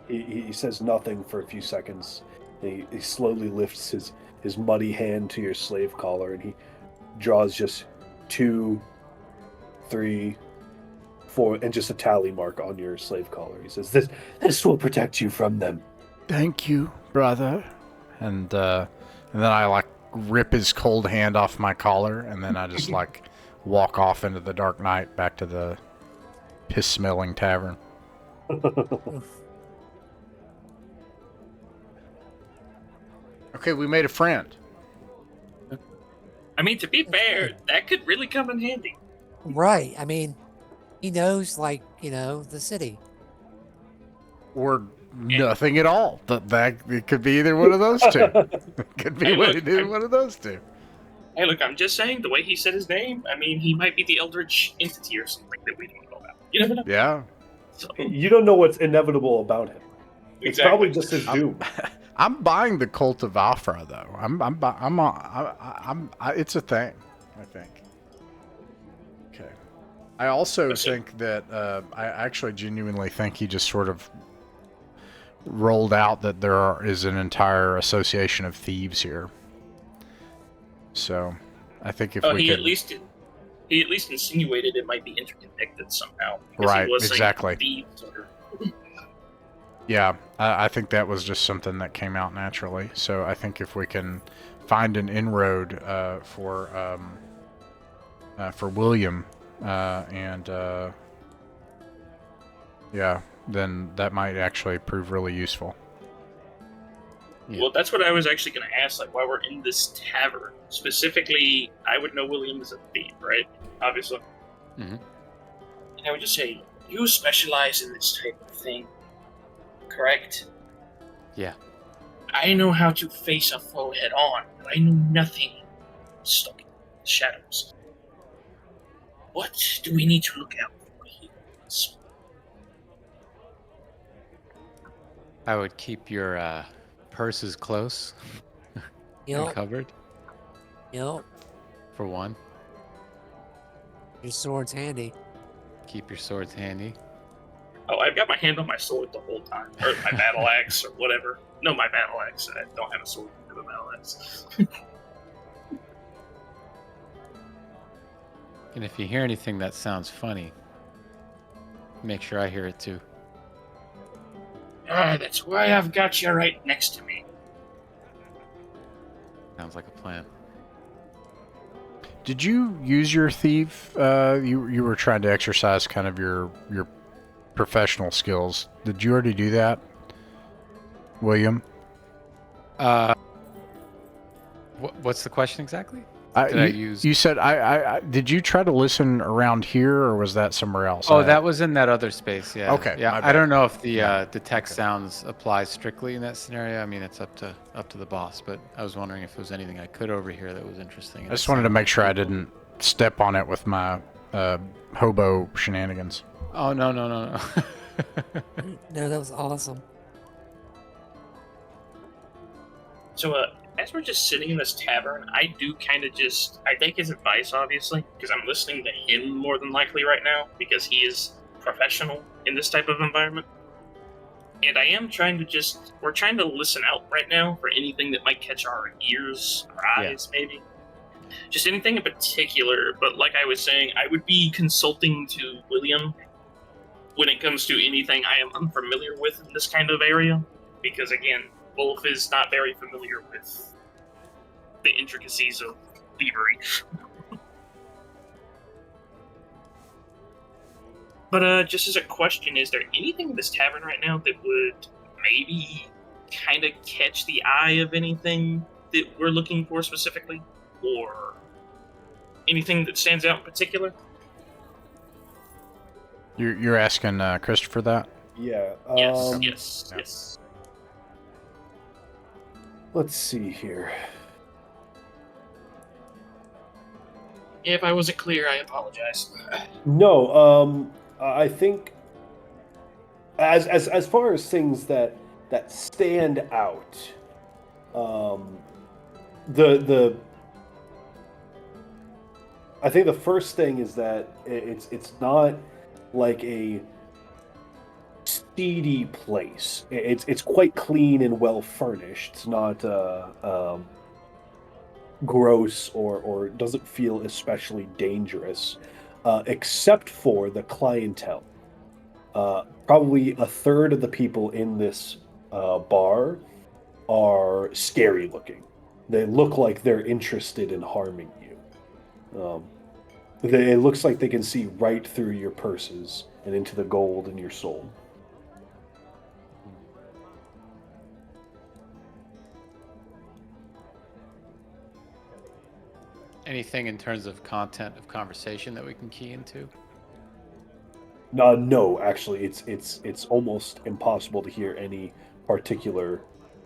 He says nothing for a few seconds. He slowly lifts his muddy hand to your slave collar, and he draws just 2, 3, 4, and just a tally mark on your slave collar. He says, "This will protect you from them." Thank you, brother. And then I rip his cold hand off my collar, and then I just walk off into the dark night back to the piss-smelling tavern. Okay, we made a friend. I mean, to be fair, that could really come in handy. Right. I mean, he knows, the city. Or nothing at all. That it could be either one of those two. It could be either one of those two. Hey, look, I'm just saying, the way he said his name, I mean, he might be the Eldritch entity or something that we don't know about. You never know. Yeah. So, You don't know what's inevitable about him. It's exactly. probably just his doom. I'm buying the Cult of Afra though. It's a thing, I think. Okay. I also think that I actually genuinely think he just sort of rolled out that there is an entire association of thieves here. So, I think if we he could... at least insinuated it might be interconnected somehow. Right, he was saying exactly. thieves or... Yeah, I think that was just something that came out naturally. So I think if we can find an inroad for William, then that might actually prove really useful. Yeah. Well, that's what I was actually going to ask, while we're in this tavern. Specifically, I would know William is a thief, right? Obviously. Mm-hmm. And I would just say, you specialize in this type of thing, correct? Yeah. I know how to face a foe head on, but I know nothing stuck in the shadows. What do we need to look out for here? I would keep your purses close and covered. Yep. For one. Your sword's handy. Keep your swords handy. Oh, I've got my hand on my sword the whole time. Or my battle axe, or whatever. No, my battle axe. I don't have a sword for the battle axe. And if you hear anything that sounds funny, make sure I hear it too. That's why I've got you right next to me. Sounds like a plan. Did you use your thief? You were trying to exercise kind of your professional skills. Did you already do that, William? What's the question exactly? You said I did you try to listen around here, or was that somewhere else? Oh, that was in that other space. Yeah. Okay. Yeah. I don't know if the detect sounds applies strictly in that scenario. I mean, it's up to the boss. But I was wondering if there was anything I could overhear that was interesting. I just wanted to make sure I didn't step on it with my hobo shenanigans. Oh no. No, that was awesome. So, as we're just sitting in this tavern, I do kind of I take his advice, obviously, because I'm listening to him more than likely right now, because he is professional in this type of environment. And I am we're trying to listen out right now for anything that might catch our ears, our eyes, maybe. Just anything in particular, but like I was saying, I would be consulting to William when it comes to anything I am unfamiliar with in this kind of area, because again, Wolf is not very familiar with the intricacies of thievery. But just as a question, is there anything in this tavern right now that would maybe kind of catch the eye of anything that we're looking for specifically, or anything that stands out in particular? You're asking Christopher that? Yeah. Yes. Let's see here. If I wasn't clear, I apologize. No, I think as far as things that stand out, the I think the first thing is that it's not like a seedy place. It's quite clean and well furnished. It's not gross or doesn't feel especially dangerous, except for the clientele. Probably a third of the people in this bar are scary looking. They look like they're interested in harming you. It looks like they can see right through your purses and into the gold in your soul. Anything in terms of content of conversation that we can key into? No, actually, it's almost impossible to hear any particular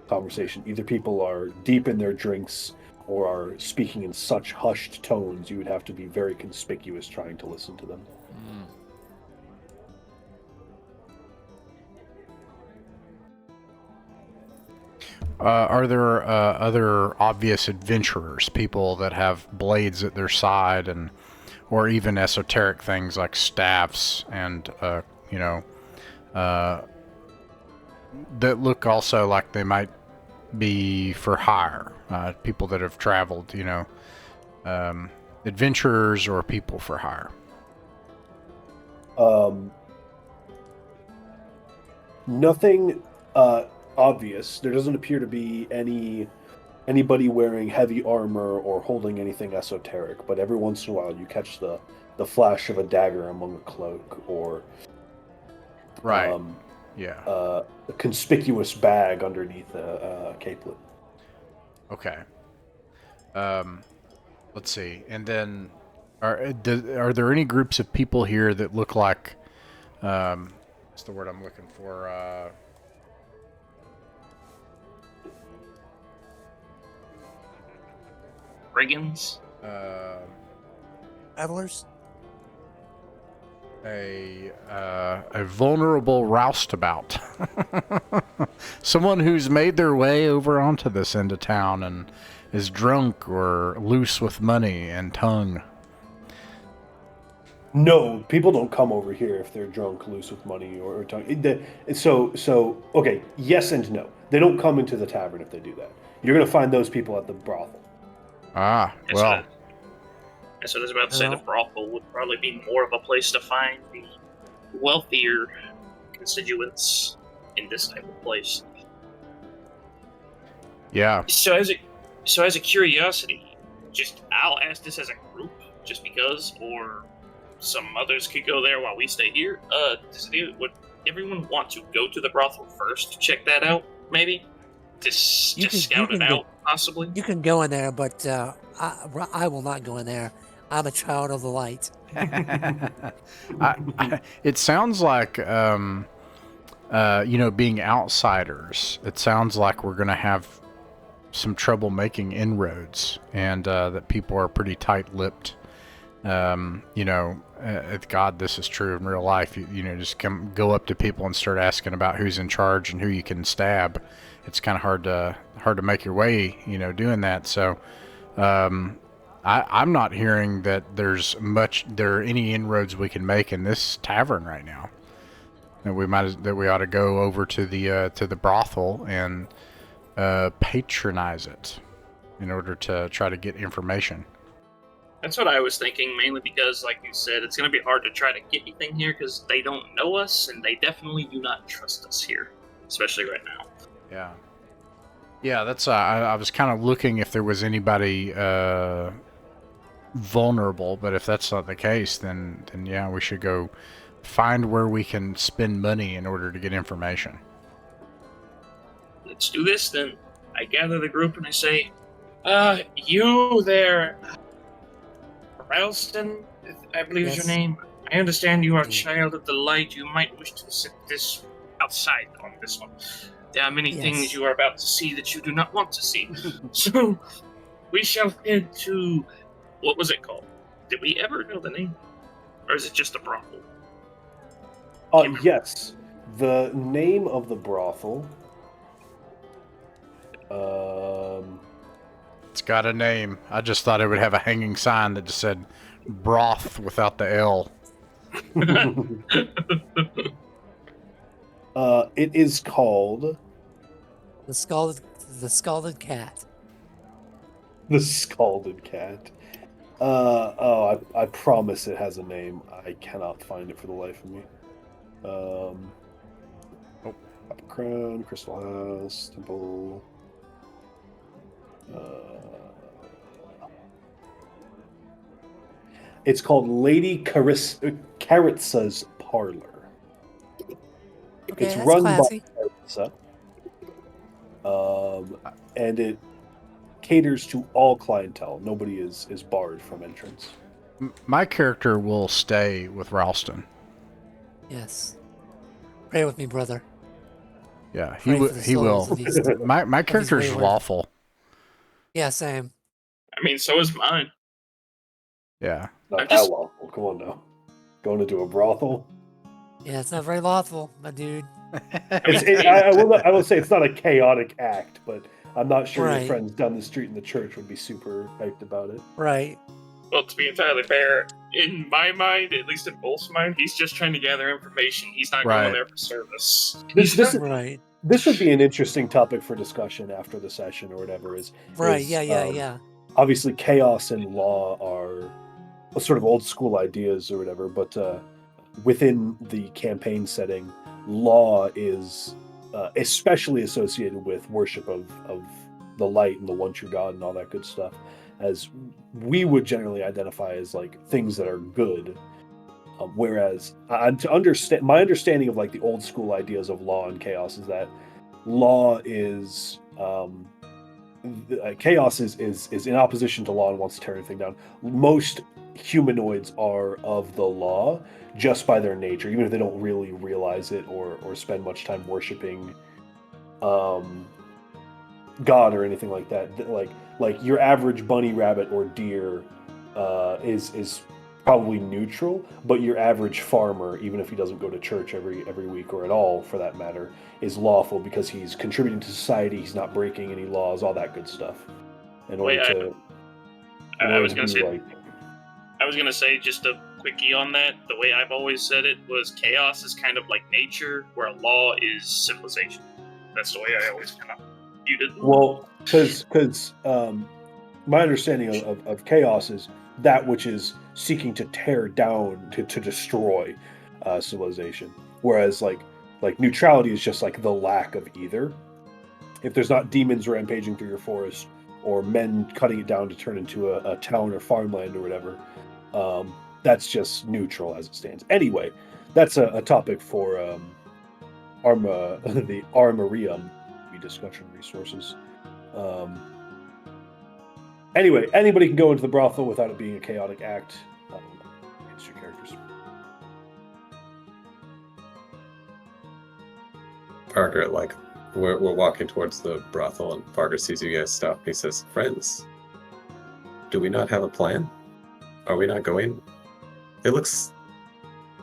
conversation. Either people are deep in their drinks or are speaking in such hushed tones you would have to be very conspicuous trying to listen to them. Are there other obvious adventurers, people that have blades at their side, and or even esoteric things like staffs and that look also like they might be for hire? People that have traveled, adventurers or people for hire. Nothing obvious. There doesn't appear to be anybody wearing heavy armor or holding anything esoteric, but every once in a while you catch the flash of a dagger among a cloak, or right. a conspicuous bag underneath a capelet. Okay. Let's see. And then are there any groups of people here that look like what's the word I'm looking for? Brigands? Travelers? A vulnerable roustabout. Someone who's made their way over onto this end of town and is drunk or loose with money and tongue. No, people don't come over here if they're drunk, loose with money, or tongue. So okay, yes and no. They don't come into the tavern if they do that. You're going to find those people at the brothel. Ah, well. So I was about to say the brothel would probably be more of a place to find the wealthier constituents in this type of place. Yeah. So as a curiosity, I'll ask this as a group, just because, or some others could go there while we stay here. Would everyone want to go to the brothel first to check that out? Maybe just scout it out, possibly. You can go in there, but I will not go in there. I'm a child of the light. It sounds like, being outsiders, it sounds like we're going to have some trouble making inroads, and that people are pretty tight-lipped. God, this is true in real life. Just go up to people and start asking about who's in charge and who you can stab. It's kind of hard to make your way, doing that. So, I'm not hearing that there are any inroads we can make in this tavern right now. That we ought to go over to the brothel and patronize it in order to try to get information. That's what I was thinking, mainly because, like you said, it's going to be hard to try to get anything here because they don't know us, and they definitely do not trust us here, especially right now. Yeah, that's. I was kind of looking if there was anybody vulnerable, but if that's not the case, then yeah, we should go find where we can spend money in order to get information. let's do this then. I gather the group and I say, you there, Ralston, I believe is your Yes. name. I understand you are a Mm. child of the light. You might wish to sit this outside on this one. There are many things Yes. you are about to see that you do not want to see. So, we shall head to, what was it called? Did we ever know the name? Or is it just a brothel? Yes. The name of the brothel. It's got a name. I just thought it would have a hanging sign that just said broth without the L. It is called The scalded cat. the Scalded Cat. I promise it has a name. I cannot find it for the life of me. Crown, Crystal House, Temple. It's called Lady Caritza's Parlor. Okay, It's that's run classy. by Caritza. And it caters to all clientele. Nobody is barred from entrance. My character will stay with Ralston. Yes. Pray with me, brother. Yeah, Pray for the he will. souls of these- My character is wayward- lawful. Yeah, same. I mean, so is mine. Yeah. Not I'm that just- lawful. Come on now. Going into a brothel. Yeah, it's not very lawful, my dude. I will say it's not a chaotic act, but I'm not sure Right. your friends down the street in the church would be super hyped about it. Right. Well, to be entirely fair, in my mind, at least in Bolt's mind, he's just trying to gather information. He's not Right. going there for service. This Right. would be an interesting topic for discussion after the session or whatever. Right. is, Yeah. Obviously, chaos and law are sort of old school ideas or whatever, but within the campaign setting, law is especially associated with worship of the light and the one true God and all that good stuff, as we would generally identify as like things that are good. Whereas to understand, my understanding of like the old school ideas of law and chaos is that law is chaos is in opposition to law and wants to tear everything down. Most humanoids are of the law just by their nature, even if they don't really realize it or spend much time worshiping God or anything like that. Like your average bunny, rabbit, or deer is probably neutral, but your average farmer, even if he doesn't go to church every week or at all for that matter, is lawful because he's contributing to society, he's not breaking any laws, all that good stuff. In order to I was gonna be say, like, I was gonna say just a quickie on that. The way I've always said it was chaos is kind of like nature, where law is civilization. That's the way I always kind of viewed it. well, because my understanding of chaos is that which is seeking to tear down, to destroy civilization, whereas like neutrality is just like the lack of either. If there's not demons rampaging through your forest or men cutting it down to turn into a town or farmland or whatever, that's just neutral as it stands. Anyway, that's a topic for the Armorium discussion resources. Anyway, anybody can go into the brothel without it being a chaotic act against your characters. Parker, like, we're walking towards the brothel, and Parker sees you guys stop. He says, "Friends, do we not have a plan? Are we not going? It looks,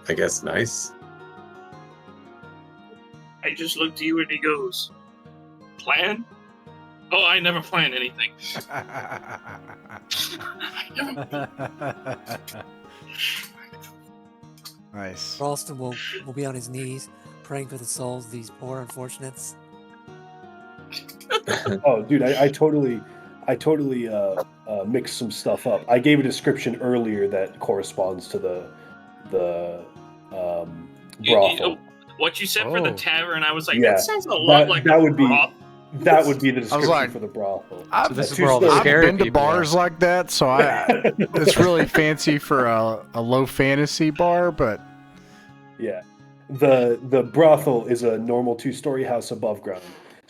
I guess, nice." I just look to you and he goes, "Plan? Oh, I never plan anything." Nice. Ralston will be on his knees praying for the souls of these poor unfortunates. Oh, dude, I totally mixed some stuff up. I gave a description earlier that corresponds to the brothel. What you said for the Oh. tavern, I was like, Yeah, that sounds a lot like that a would be broth. that would be the description like, for the brothel. I've, this is Two where all the stories. I've scary been to people bars are. like that, so it's really fancy for a low fantasy bar, but Yeah. The brothel is a normal 2-story house above ground.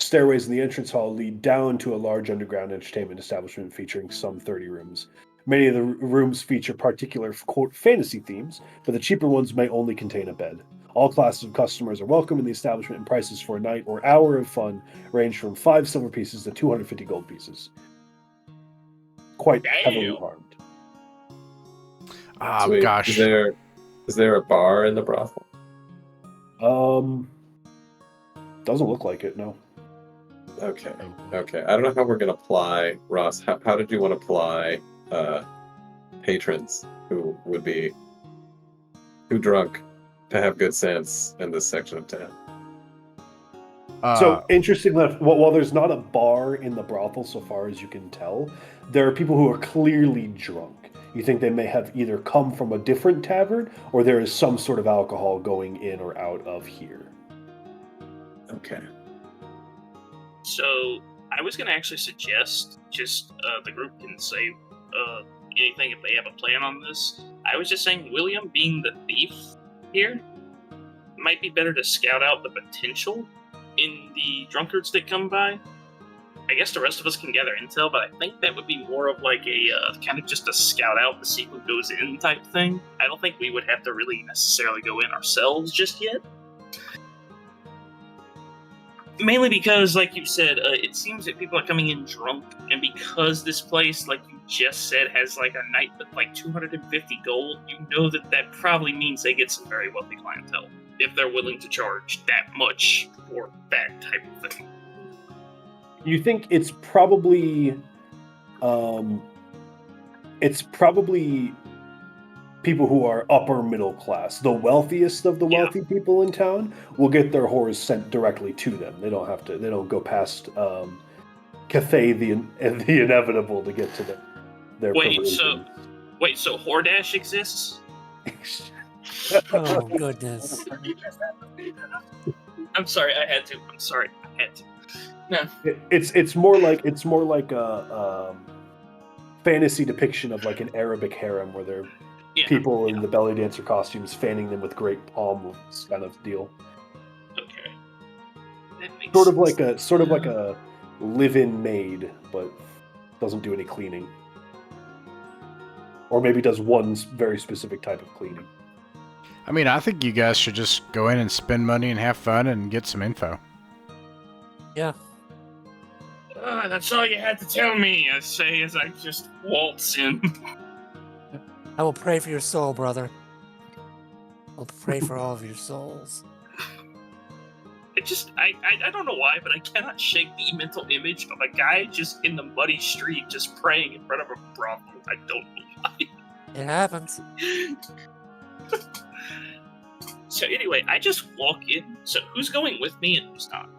Stairways in the entrance hall lead down to a large underground entertainment establishment featuring some 30 rooms. Many of the rooms feature particular, quote, fantasy themes, but the cheaper ones may only contain a bed. All classes of customers are welcome in the establishment, and prices for a night or hour of fun range from 5 silver pieces to 250 gold pieces. Quite heavily armed. Oh, Sweet. gosh. Is there a bar in the brothel? Doesn't look like it, no. Okay. Okay. I don't know how we're gonna apply, Ross. How did you want to apply patrons who would be too drunk to have good sense in this section of town? So, interestingly enough, while there's not a bar in the brothel so far as you can tell, there are people who are clearly drunk. You think they may have either come from a different tavern, or there is some sort of alcohol going in or out of here. Okay. So I was going to actually suggest just the group can say anything if they have a plan on this. I was just saying William, being the thief here, might be better to scout out the potential in the drunkards that come by. I guess the rest of us can gather intel, but I think that would be more of like a kind of just a scout out to see who goes in type thing. I don't think we would have to really necessarily go in ourselves just yet. Mainly because, like you said, it seems that people are coming in drunk, and because this place, like you just said, has like a night with like 250 gold, you know that probably means they get some very wealthy clientele, if they're willing to charge that much for that type of thing. You think it's probably people who are upper middle class. The wealthiest of the wealthy people in town will get their whores sent directly to them. They don't have to. They don't go past Cathay the inevitable to get to their. Wait, so Hordash exists? Oh goodness! I'm sorry, I had to. No. It's more like a fantasy depiction of like an Arabic harem where they're people in the belly dancer costumes fanning them with great palms kind of deal. Okay. That makes Sort of like a live-in maid, but doesn't do any cleaning. Or maybe does one very specific type of cleaning. I mean, I think you guys should just go in and spend money and have fun and get some info. Yeah. That's all you had to tell me, I say as I just waltz in. I will pray for your soul, brother. I'll pray for all of your souls. I don't know why, but I cannot shake the mental image of a guy just in the muddy street just praying in front of a brothel. I don't know why. It happens. So anyway, I just walk in. So who's going with me and who's not?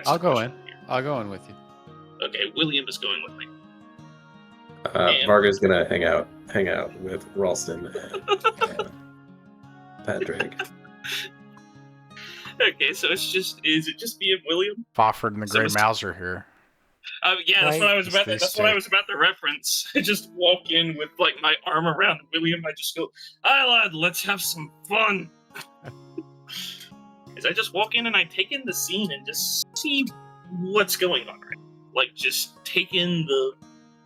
I'll go in. I'll go in with you. Okay, William is going with me. Varga's gonna hang out with Ralston and Patrick. Okay, so is it just me and William? Fofford and the Grey Mouser here. Yeah, that's Right. what I was about. That's What I was about to reference. I just walk in with like my arm around William. I just go, "Hi, lad, let's have some fun." As I just walk in and I take in the scene and just see what's going on, right? Like just take in the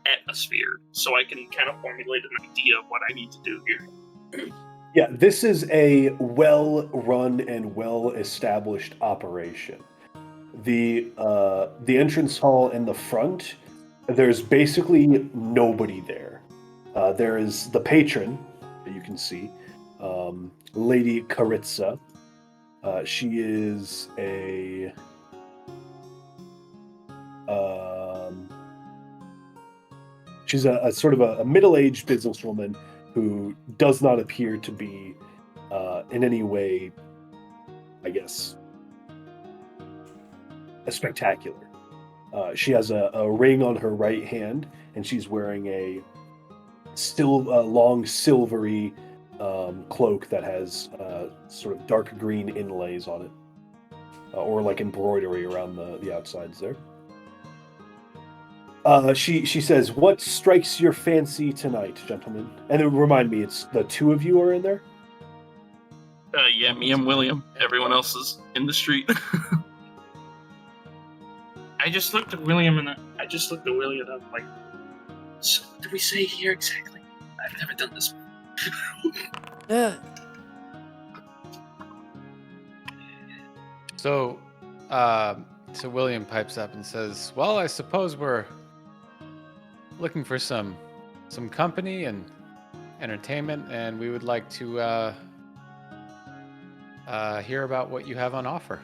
atmosphere, so I can kind of formulate an idea of what I need to do here. Yeah, this is a well-run and well-established operation. The entrance hall in the front, there's basically nobody there. There is the patron that you can see, Lady Karitsa. She is a she's a sort of a middle-aged businesswoman who does not appear to be in any way, I guess, spectacular. She has a ring on her right hand, and she's wearing a long silvery cloak that has sort of dark green inlays on it, or like embroidery around the outsides there. She says, "What strikes your fancy tonight, gentlemen?" And then remind me, it's the two of you are in there? Yeah, me and William. Everyone else is in the street. I just looked at William and I just looked at William and I'm like, so what did we say here exactly? I've never done this before. Yeah. So, so William pipes up and says, "Well, I suppose we're looking for some company and entertainment, and we would like to hear about what you have on offer."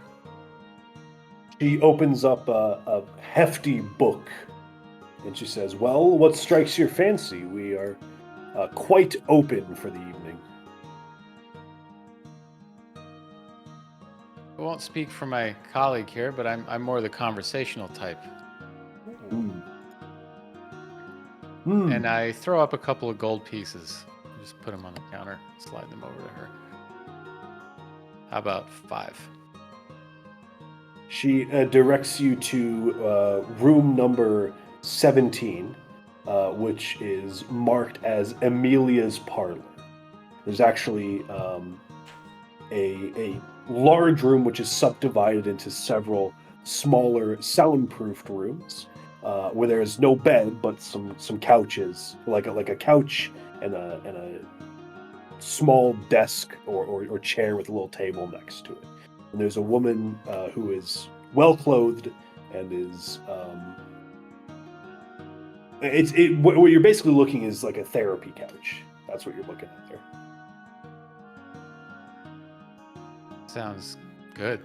She opens up a hefty book, and she says, "Well, what strikes your fancy? We are quite open for the evening." I won't speak for my colleague here, but I'm more the conversational type. And I throw up a couple of gold pieces. Just put them on the counter, slide them over to her. How about 5? She directs you to room number 17, which is marked as Amelia's parlor. There's actually a large room which is subdivided into several smaller soundproofed rooms, where there is no bed but some couches, like a couch and a small desk or chair with a little table next to it. And there's a woman who is well clothed and is what you're basically looking is like a therapy couch. That's what you're looking at there. Sounds good.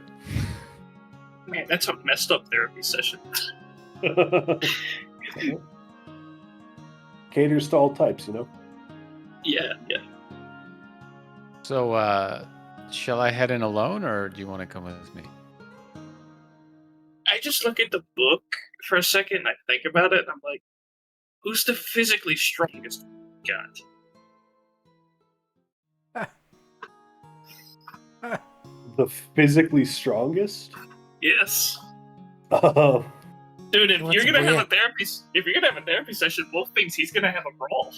Man, that's a messed up therapy session. Caters to all types, you know? Yeah. So, shall I head in alone, or do you want to come with me? I just look at the book for a second, I think about it, and I'm like, who's the physically strongest god? The physically strongest? Yes. Uh, Dude, if What's you're gonna Bria? have a therapy session, both things he's gonna have a brawl.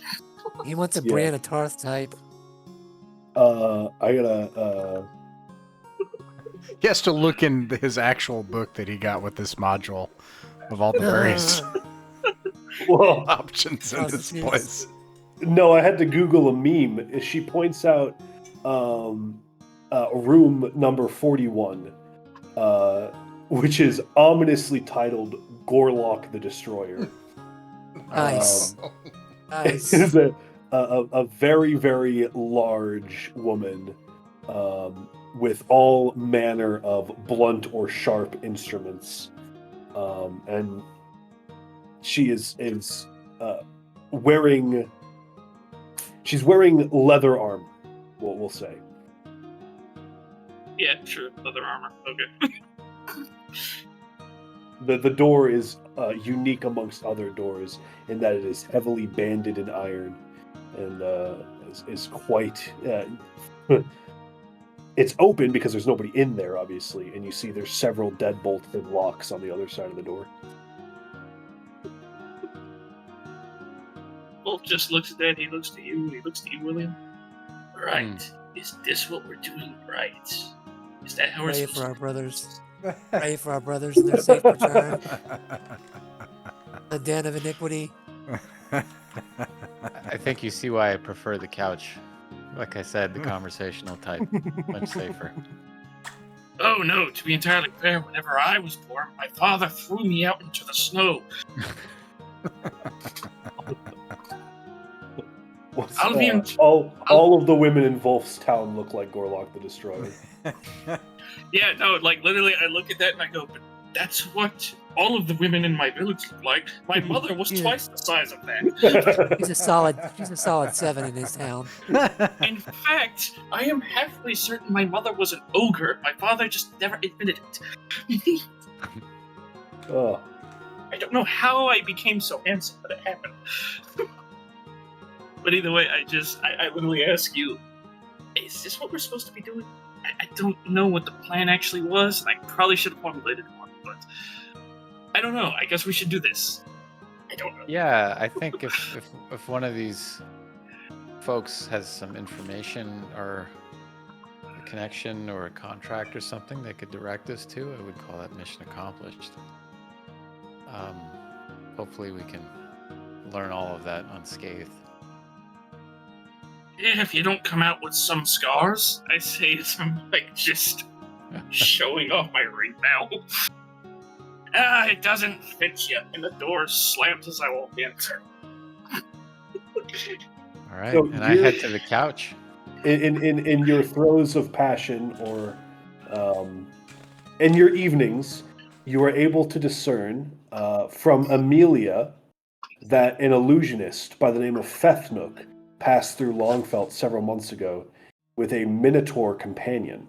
He wants a Yeah. Brianna Tarth type. I gotta. He has to look in his actual book that he got with this module of all the various Well, options in this Prostitutes. place. no, I had to Google a meme. She points out room number 41, which is ominously titled Gorlock the Destroyer. Nice. It Nice. is a very, very large woman with all manner of blunt or sharp instruments. And she is wearing... She's wearing leather armor, we'll say. Yeah, sure, leather armor. Okay. The door is unique amongst other doors in that it is heavily banded in iron and is quite... it's open because there's nobody in there, obviously, and you see there's several deadbolts and locks on the other side of the door. Wolf just looks at that, he looks to you, he looks to you, William. Right. Is this what we're doing right? Is that how we're Pray supposed for to... our brothers. Pray for our brothers and their safe return. The den of iniquity. I think you see why I prefer the couch. Like I said, the conversational type, much safer. Oh no, to be entirely fair, whenever I was born, my father threw me out into the snow. I'll be in- all of the women in Wolfstown look like Gorlock the Destroyer. Yeah, no, like literally I look at that and I go, but that's what all of the women in my village look like. My mother was Yeah. twice the size of that. She's a solid 7 in his town. In fact, I am halfway certain my mother was an ogre. My father just never admitted it. Oh. I don't know how I became so handsome, but it happened. But either way, I literally ask you, is this what we're supposed to be doing? I don't know what the plan actually was, and I probably should have formulated one, but I don't know. I guess we should do this. I don't know. Yeah, I think if one of these folks has some information or a connection or a contract or something they could direct us to, I would call that mission accomplished. Hopefully we can learn all of that unscathed. Yeah, if you don't come out with some scars, I say as I'm like just showing off my ring now. It doesn't fit you, and the door slams as I walk in. All right, So and I head to the couch. In your throes of passion or in your evenings, you are able to discern from Amelia that an illusionist by the name of Fethnook passed through Longfelt several months ago with a Minotaur companion.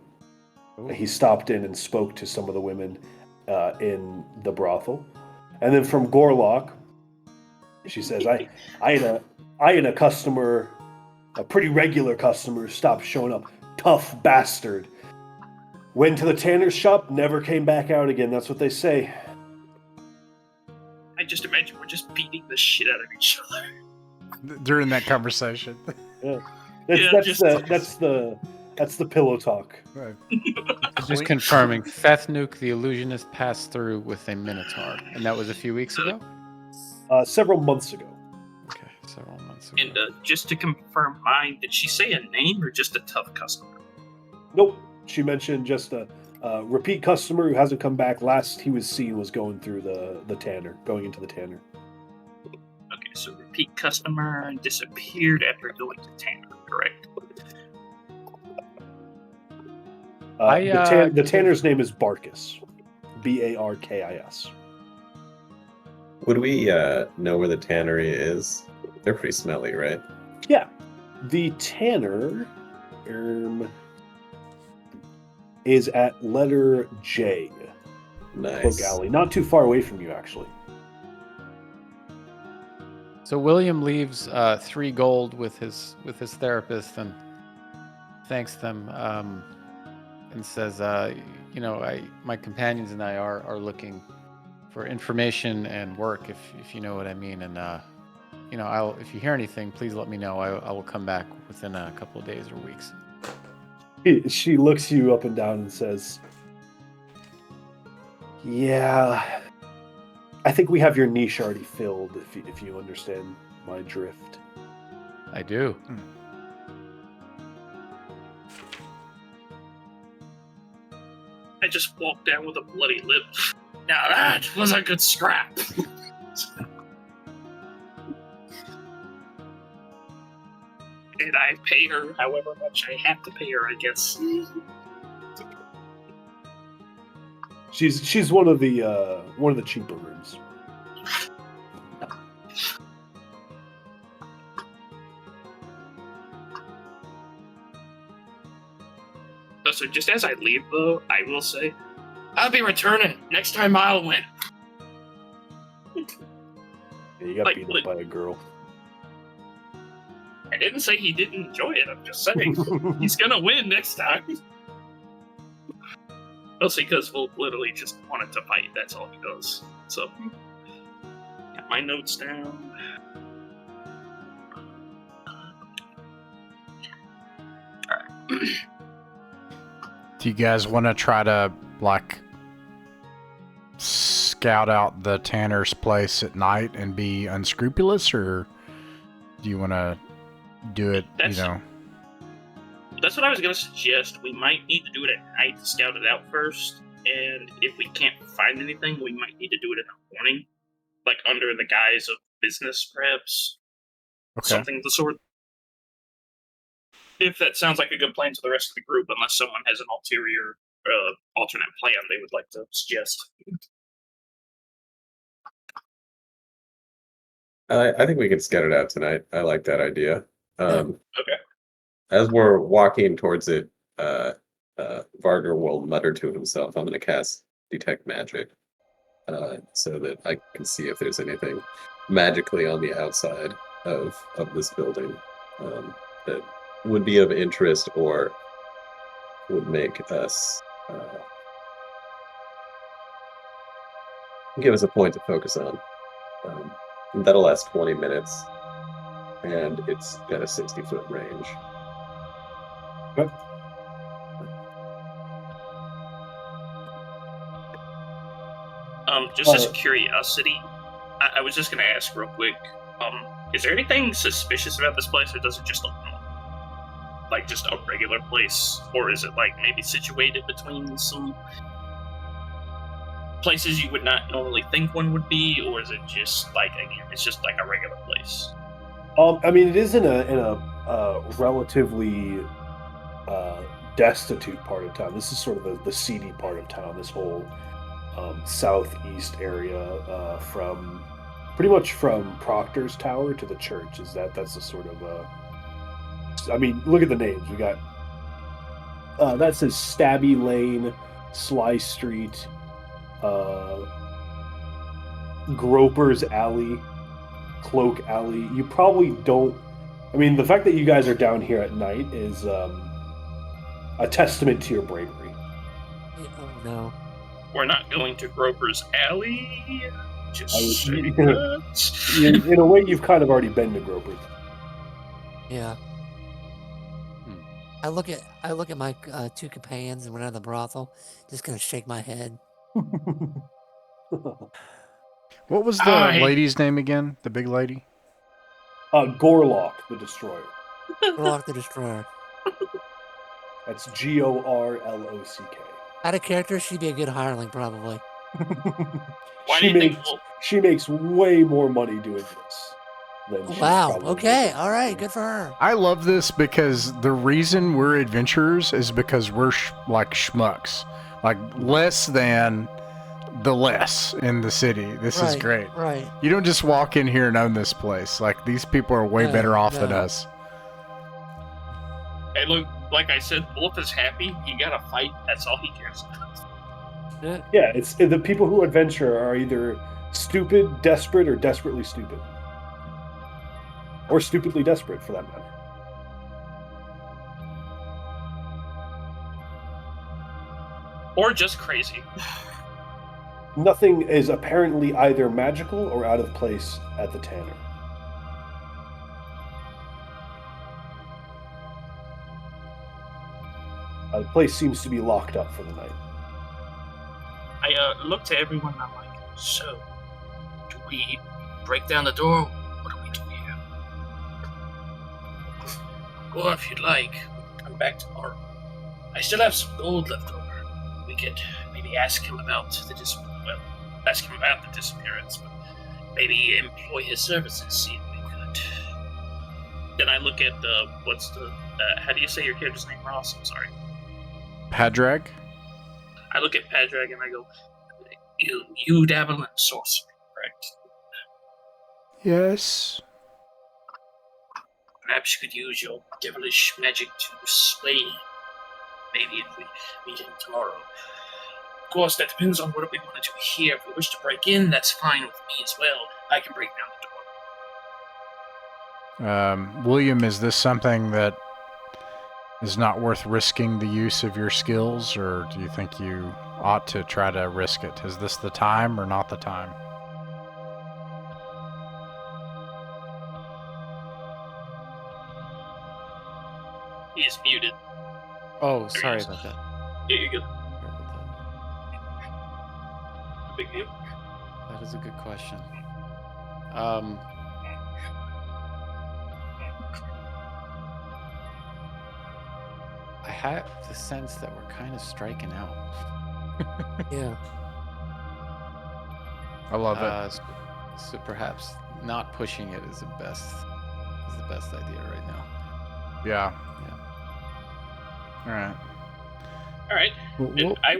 Ooh. He stopped in and spoke to some of the women in the brothel. And then from Gorlock, she says, I had a customer, a pretty regular customer, stopped showing up. Tough bastard. Went to the tanner's shop, never came back out again. That's what they say. I just imagine we're just beating the shit out of each other. During that conversation. Yeah. That's the pillow talk. Right. Just confirming, Fethnook the illusionist passed through with a Minotaur, and that was a few weeks ago? Several months ago. Okay, several months ago. And just to confirm mine, did she say a name or just a tough customer? Nope. She mentioned just a repeat customer who hasn't come back. Last he was seen was going through the tanner, going into the tanner. Okay, so repeat customer disappeared after going to tanner, correct? The tanner's name is Barkis. Barkis. Would we know where the tannery is? They're pretty smelly, right? Yeah. The tanner is at letter J. Nice. Cloak Alley. Not too far away from you, actually. So William leaves 3 gold with his therapist and thanks them, and says, my companions and I are looking for information and work, if you know what I mean. And if you hear anything, please let me know. I will come back within a couple of days or weeks. She looks you up and down and says, "Yeah, I think we have your niche already filled. If you understand my drift." I do. I just walked down with a bloody lip. Now that was a good scrap. And I pay her however much I have to pay her, I guess. She's one of the cheaper rooms. So just as I leave, though, I will say, I'll be returning. Next time I'll win. Yeah, you got beat up by a girl. I didn't say he didn't enjoy it. I'm just saying he's gonna win next time. Mostly because we'll literally just wanted to fight. That's all he does. So, got my notes down. Alright. Do you guys want to try to, scout out the tanner's place at night and be unscrupulous, or do you want to do it, That's what I was going to suggest. We might need to do it at night to scout it out first, and if we can't find anything, we might need to do it in the morning, under the guise of business, perhaps. Okay. Something of the sort. If that sounds like a good plan to the rest of the group, unless someone has an alternate plan they would like to suggest. I think we can scout it out tonight. I like that idea. Okay. As we're walking towards it, Varger will mutter to himself, I'm going to cast Detect Magic so that I can see if there's anything magically on the outside of this building that would be of interest or would make us give us a point to focus on. That'll last 20 minutes, and it's got a 60-foot range. Yep. Just as curiosity, I was just gonna ask real quick. Is there anything suspicious about this place, or does it just look like just a regular place, or is it like maybe situated between some places you would not normally think one would be, or is it just like, again, it's just like a regular place? I mean, it is in a relatively destitute part of town. This is sort of the seedy part of town. This whole southeast area, from pretty much from Proctor's Tower to the church. That's the sort of I mean, look at the names. We got that says Stabby Lane, Sly Street, Groper's Alley, Cloak Alley. You probably don't. I mean, the fact that you guys are down here at night is a testament to your bravery. Oh no. We're not going to Groper's Alley. Just in a way, you've kind of already been to Groper's. Yeah. I look at my two companions and went out of the brothel, just gonna shake my head. What was the lady's name again? The big lady? Gorlock the Destroyer. Gorlock the Destroyer. That's Gorlock. Out of character, she'd be a good hireling, probably. She makes way more money doing this than she's wow. probably Okay. making. All right. Good for her. I love this because the reason we're adventurers is because we're like schmucks. Like less than the less in the city. This is great. Right. You don't just walk in here and own this place. Like these people are way better off than us. Hey, look, like I said, Wolf is happy. He got a fight. That's all he cares about. Yeah, it's the people who adventure are either stupid, desperate, or desperately stupid. Or stupidly desperate, for that matter. Or just crazy. Nothing is apparently either magical or out of place at the Tanner. The place seems to be locked up for the night. I look to everyone and I'm like, so, do we break down the door? What do we do here? Or if you'd like, come back tomorrow. I still have some gold left over. We could maybe ask him about the disappearance, but maybe employ his services, see if we could. Then I look at how do you say your character's name, Ross? I'm sorry. Padraig? I look at Padraig and I go, you dabble in sorcery, correct? Yes. Perhaps you could use your devilish magic to slay him. Maybe if we meet him tomorrow. Of course, that depends on what we want to do here. If we wish to break in, that's fine with me as well. I can break down the door. William, is this something that is not worth risking the use of your skills, or do you think you ought to try to risk it? Is this the time or not the time? He is muted. Oh, sorry about that. Yeah, you're good. Big deal. That is a good question. I have the sense that we're kind of striking out. Yeah. I love it. So perhaps not pushing it is the best idea right now. Yeah. All right. And I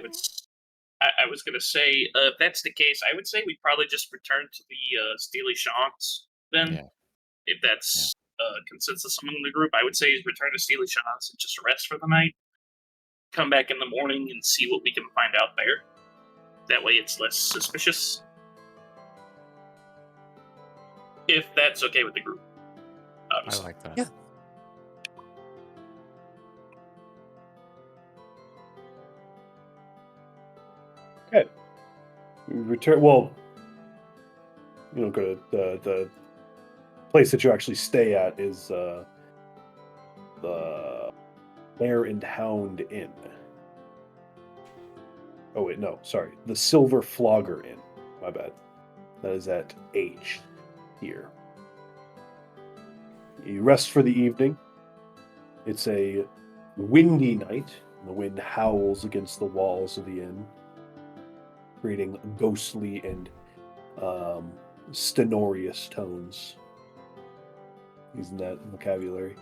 was gonna say, if that's the case, I would say we'd probably just return to the Steely Shawns then. Yeah. If that's consensus among the group, I would say return to Steely Shawns and just rest for the night. Come back in the morning and see what we can find out there. That way it's less suspicious. If that's okay with the group. Obviously. I like that. Yeah. Okay. We return. Well, you don't go to the place that you actually stay at is the Bear and Hound Inn. Oh wait, no, sorry, the Silver Flogger Inn. My bad. That is at H here. You rest for the evening. It's a windy night. The wind howls against the walls of the inn, creating ghostly and stentorious tones. Using that vocabulary.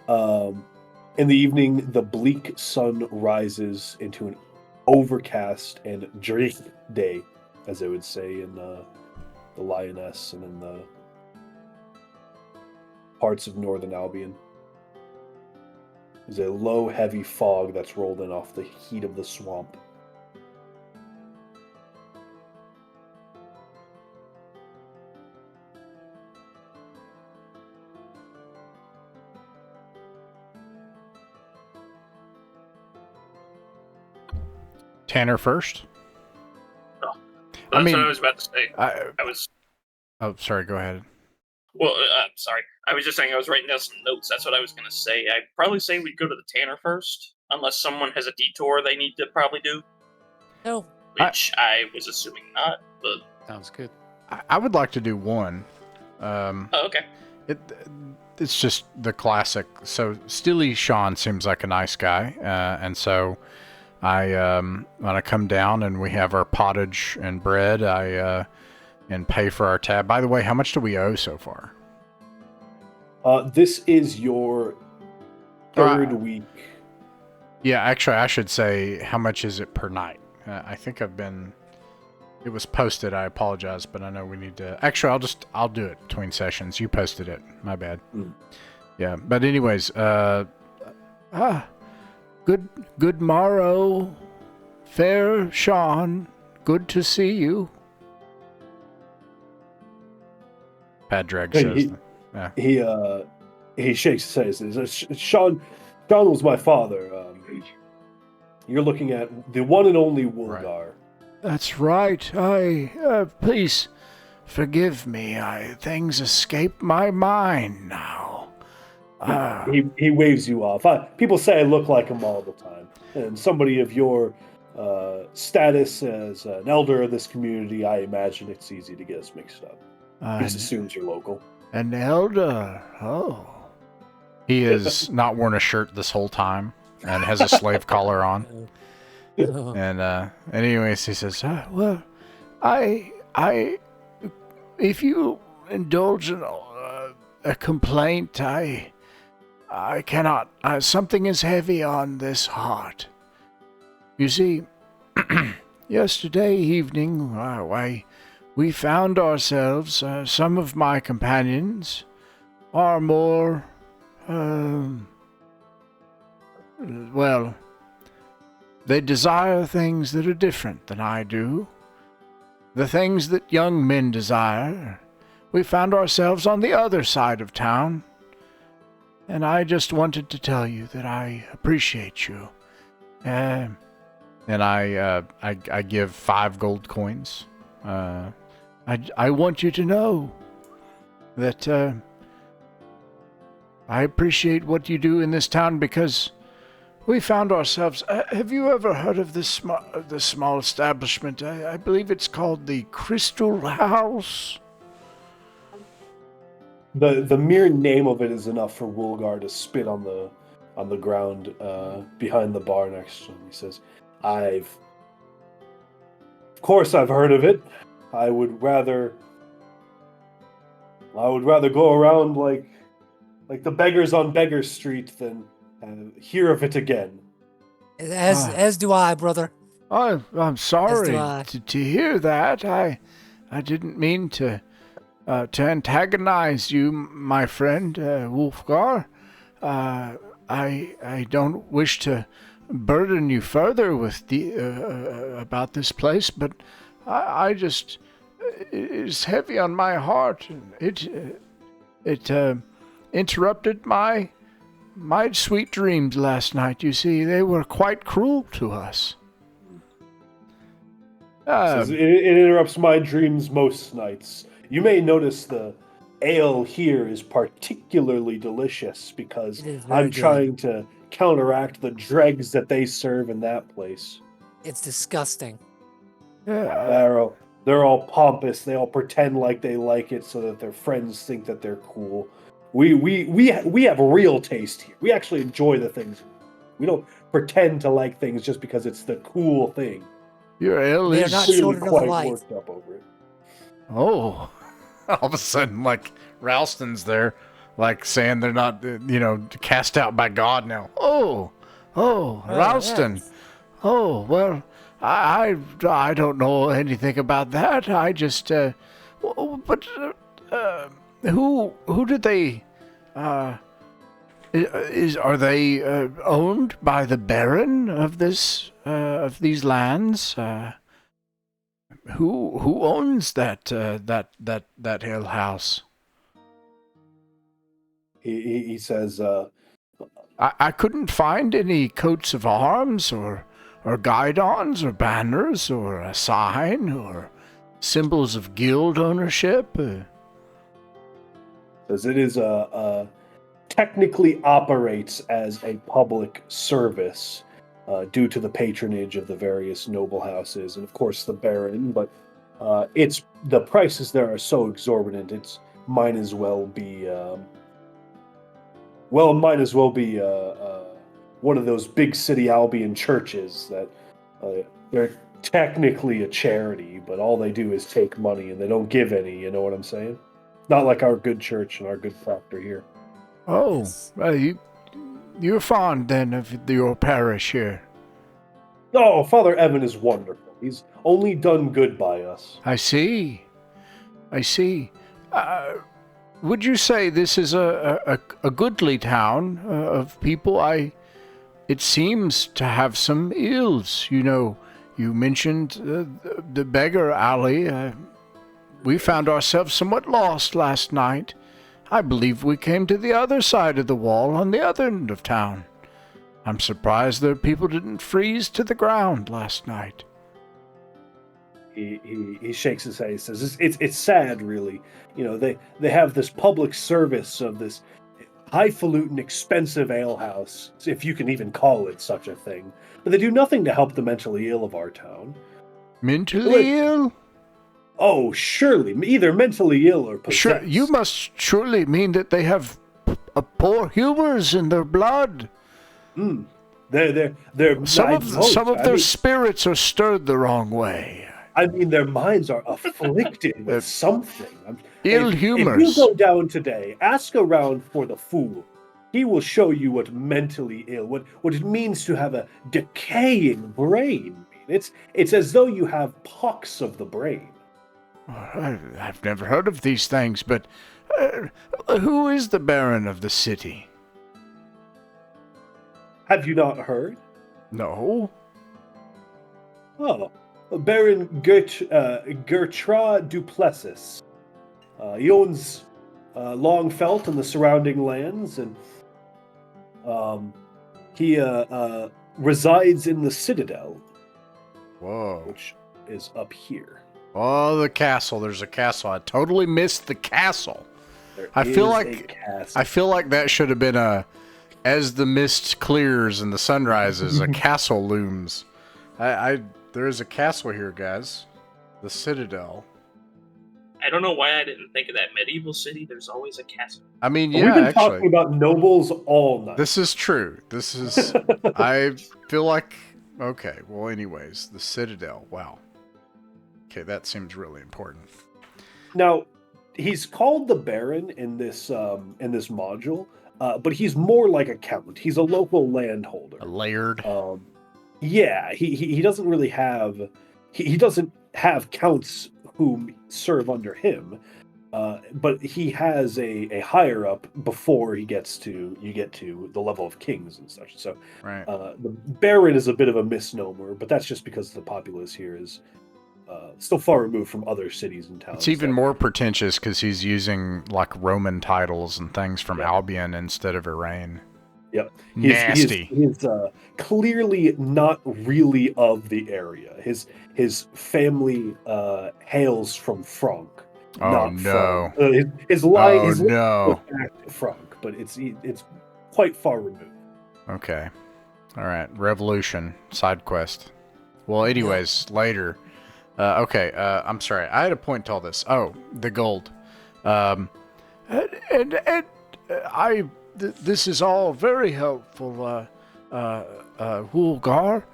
In the evening, the bleak sun rises into an overcast and dreary day, as they would say in the Lioness and in the parts of northern Albion. There's a low, heavy fog that's rolled in off the heat of the swamp. Tanner first. Oh, that's mean, what I was about to say. I was. Oh, sorry. Go ahead. Well, sorry. I was just saying I was writing down some notes. That's what I was going to say. I'd probably say we'd go to the Tanner first, unless someone has a detour they need to probably do. No. Which I was assuming not, but... Sounds good. I would like to do one. Oh, okay. It's just the classic. So Steely Sean seems like a nice guy, and so when I come down and we have our pottage and bread, and pay for our tab. By the way, how much do we owe so far? This is your third week. Yeah, actually, I should say, how much is it per night? I think it was posted. I apologize, but I know we need to. Actually, I'll do it between sessions. You posted it. My bad. Yeah, but anyways, good morrow, fair Sean. Good to see you. Padraig says. He shakes his head and says, Sean was my father. You're looking at the one and only Woolgar. Right. That's right. Please forgive me. Things escape my mind now. He waves you off. People say I look like him all the time. And somebody of your status as an elder of this community, I imagine it's easy to get us mixed up. He just assumes you're local. An elder? Oh. He has not worn a shirt this whole time and has a slave collar on. And anyways, he says, well, if you indulge in a complaint, I cannot. Something is heavy on this heart. You see, yesterday evening, we found ourselves, some of my companions are more, they desire things that are different than I do. The things that young men desire. We found ourselves on the other side of town. And I just wanted to tell you that I appreciate you. And I give 5 gold coins. I want you to know that I appreciate what you do in this town because we found ourselves. Have you ever heard of this small establishment? I believe it's called the Crystal House. The mere name of it is enough for Woolgar to spit on the ground behind the bar next to him. He says, Of course I've heard of it. I would rather go around like the beggars on Beggar Street than hear of it again. As do I, brother. I'm sorry to hear that. I didn't mean to antagonize you, my friend Wolfgar. I don't wish to burden you further with about this place, but I just it's heavy on my heart. It interrupted my sweet dreams last night. You see, they were quite cruel to us. It interrupts my dreams most nights. You may notice the ale here is particularly delicious because I'm trying to counteract the dregs that they serve in that place. It's disgusting. Barrow. They're all pompous. They all pretend like they like it so that their friends think that they're cool. We have a real taste here. We actually enjoy the things. We don't pretend to like things just because it's the cool thing. Your ale They are is not Clearly children of the quite light. worked up over it. Oh, all of a sudden, like Ralston's there, like saying they're not, cast out by God now. Oh, Ralston. Yes. Oh, well, I don't know anything about that. I just, but who did they, are they owned by the Baron of these lands? Who owns that ale house? He says, I couldn't find any coats of arms or guidons or banners or a sign or symbols of guild ownership. says it is technically operates as a public service due to the patronage of the various noble houses and of course the Baron, but it's the prices there are so exorbitant. It's might as well be one of those big city Albion churches that they're technically a charity, but all they do is take money and they don't give any. You know what I'm saying? Not like our good church and our good proctor here. Oh, Yes. well, you're fond then of your parish here. Oh, Father Evan is wonderful. He's only done good by us. I see. Would you say this is a goodly town of people? It seems to have some ills. You mentioned the beggar alley. We found ourselves somewhat lost last night. I believe we came to the other side of the wall on the other end of town. I'm surprised their people didn't freeze to the ground last night. He shakes his head. He says, "It's sad, really. They have this public service of this highfalutin, expensive alehouse, if you can even call it such a thing. But they do nothing to help the mentally ill of our town. Mentally ill? Oh, surely, either mentally ill or possessed. Sure, you must surely mean that they have poor humors in their blood. They're Some of their spirits are stirred the wrong way. I mean, their minds are afflicted with something. Ill humors. If you go down today, ask around for the fool. He will show you what mentally ill, what it means to have a decaying brain. It's as though you have pox of the brain. I've never heard of these things, but who is the Baron of the city? Have you not heard? No. Oh, Baron Gertrude Duplessis. He owns Longfelt and the surrounding lands, and he resides in the Citadel, Whoa. which is up here. Oh, the castle. There's a castle. I totally missed the castle. There I feel is like a castle. I feel like that should have been as the mist clears and the sun rises, a castle looms. There is a castle here, guys. The Citadel. I don't know why I didn't think of that medieval city. There's always a castle. I mean, We've yeah, been actually. talking about nobles all night. This is true. This is. I feel like. Okay. Well, anyways, the Citadel. Wow. Okay, that seems really important. Now, he's called the Baron in this module, but he's more like a count. He's a local landholder. A layered. Yeah, he doesn't really have he doesn't have counts whom serve under him, but he has a higher up before you get to the level of kings and such. So Right. the Baron is a bit of a misnomer, but that's just because the populace here is still far removed from other cities and towns. It's even more pretentious because he's using like Roman titles and things from Albion instead of Irene. Yep. Nasty. He's clearly not really of the area. His family hails from Frank. Oh not no. From, his line Oh is no. back to Frank, but it's quite far removed. Okay. All right. Revolution side quest. Well, anyways, later. Okay, I'm sorry. I had a point to all this. Oh, the gold. This is all very helpful, Woolgar.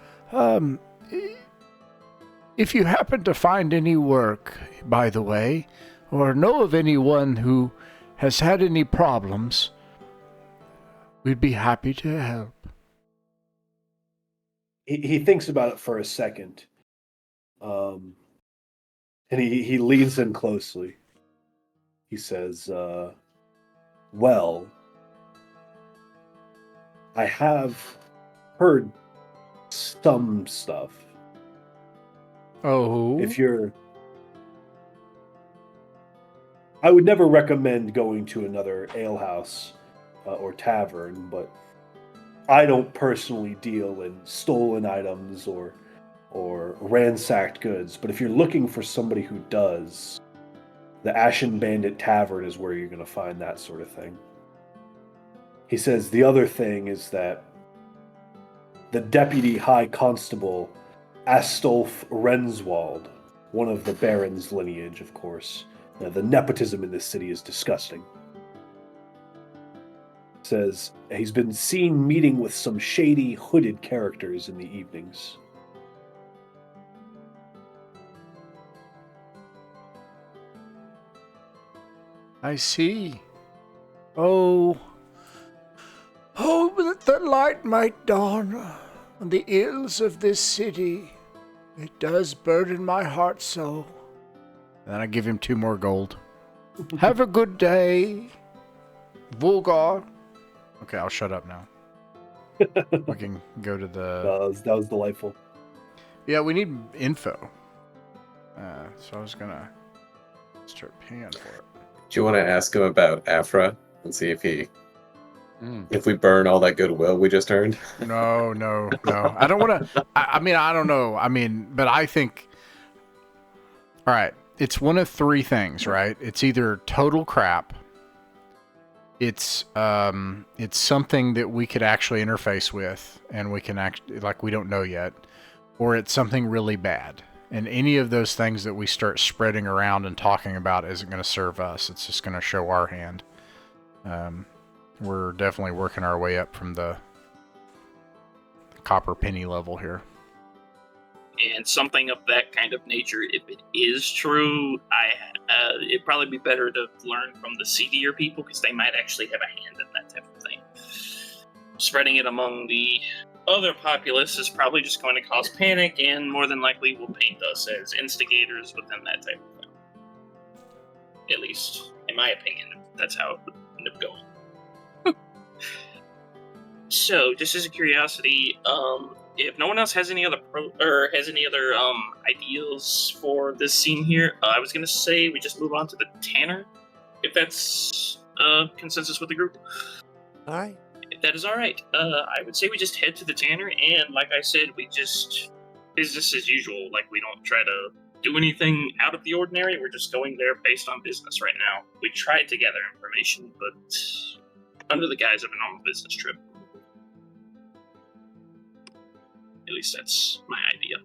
If you happen to find any work, by the way, or know of anyone who has had any problems, we'd be happy to help. He thinks about it for a second. And he leans in closely. He says, well, I have heard some stuff. Oh? I would never recommend going to another alehouse or tavern, but I don't personally deal in stolen items or ransacked goods. But if you're looking for somebody who does, the Ashen Bandit Tavern is where you're going to find that sort of thing. He says the other thing is that the Deputy High Constable, Astolf Renswald, one of the Baron's lineage, of course. The nepotism in this city is disgusting. Says he's been seen meeting with some shady, hooded characters in the evenings. I see. Oh, that the light might dawn on the ills of this city. It does burden my heart so. Then I give him 2 more gold. Have a good day, Vulgar. Okay, I'll shut up now. We can go to the... That was delightful. Yeah, we need info. So I was gonna start paying for it. Do you want to ask him about Afra and see if if we burn all that goodwill we just earned? No. I don't want to. I mean, I don't know. I mean, but I think. All right, it's one of 3 things, right? It's either total crap. It's something that we could actually interface with, and we can we don't know yet, or it's something really bad. And any of those things that we start spreading around and talking about isn't going to serve us. It's just going to show our hand. We're definitely working our way up from the copper penny level here. And something of that kind of nature, if it is true, it'd probably be better to learn from the seedier people, because they might actually have a hand in that type of thing. Spreading it among the other populace is probably just going to cause panic, and more than likely will paint us as instigators within that type of thing. At least, in my opinion, that's how it would end up going. So, just as a curiosity, if no one else has any other ideas for this scene here, I was going to say we just move on to the Tanner, if that's consensus with the group. All right. If that is all right, I would say we just head to the Tanner, and like I said, we just business as usual. Like, we don't try to do anything out of the ordinary. We're just going there based on business right now. We tried to gather information, but under the guise of a normal business trip. At least that's my idea.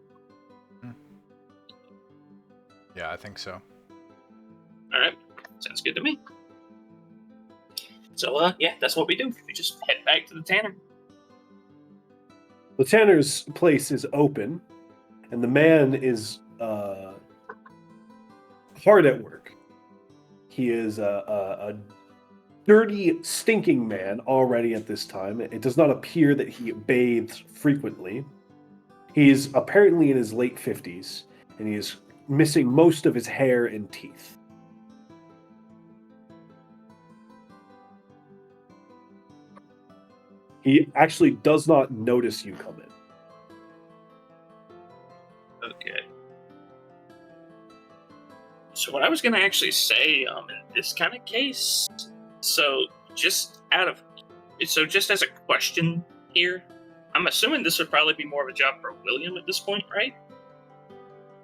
Yeah, I think so. All right, sounds good to me. So, yeah, that's what we do. We just head back to the Tanner. The Tanner's place is open, and the man is hard at work. He is a dirty, stinking man already at this time. It does not appear that he bathes frequently. He is apparently in his late 50s, and he is missing most of his hair and teeth. He actually does not notice you come in. Okay. So what I was going to actually say in this kind of case, just as a question here, I'm assuming this would probably be more of a job for William at this point, right?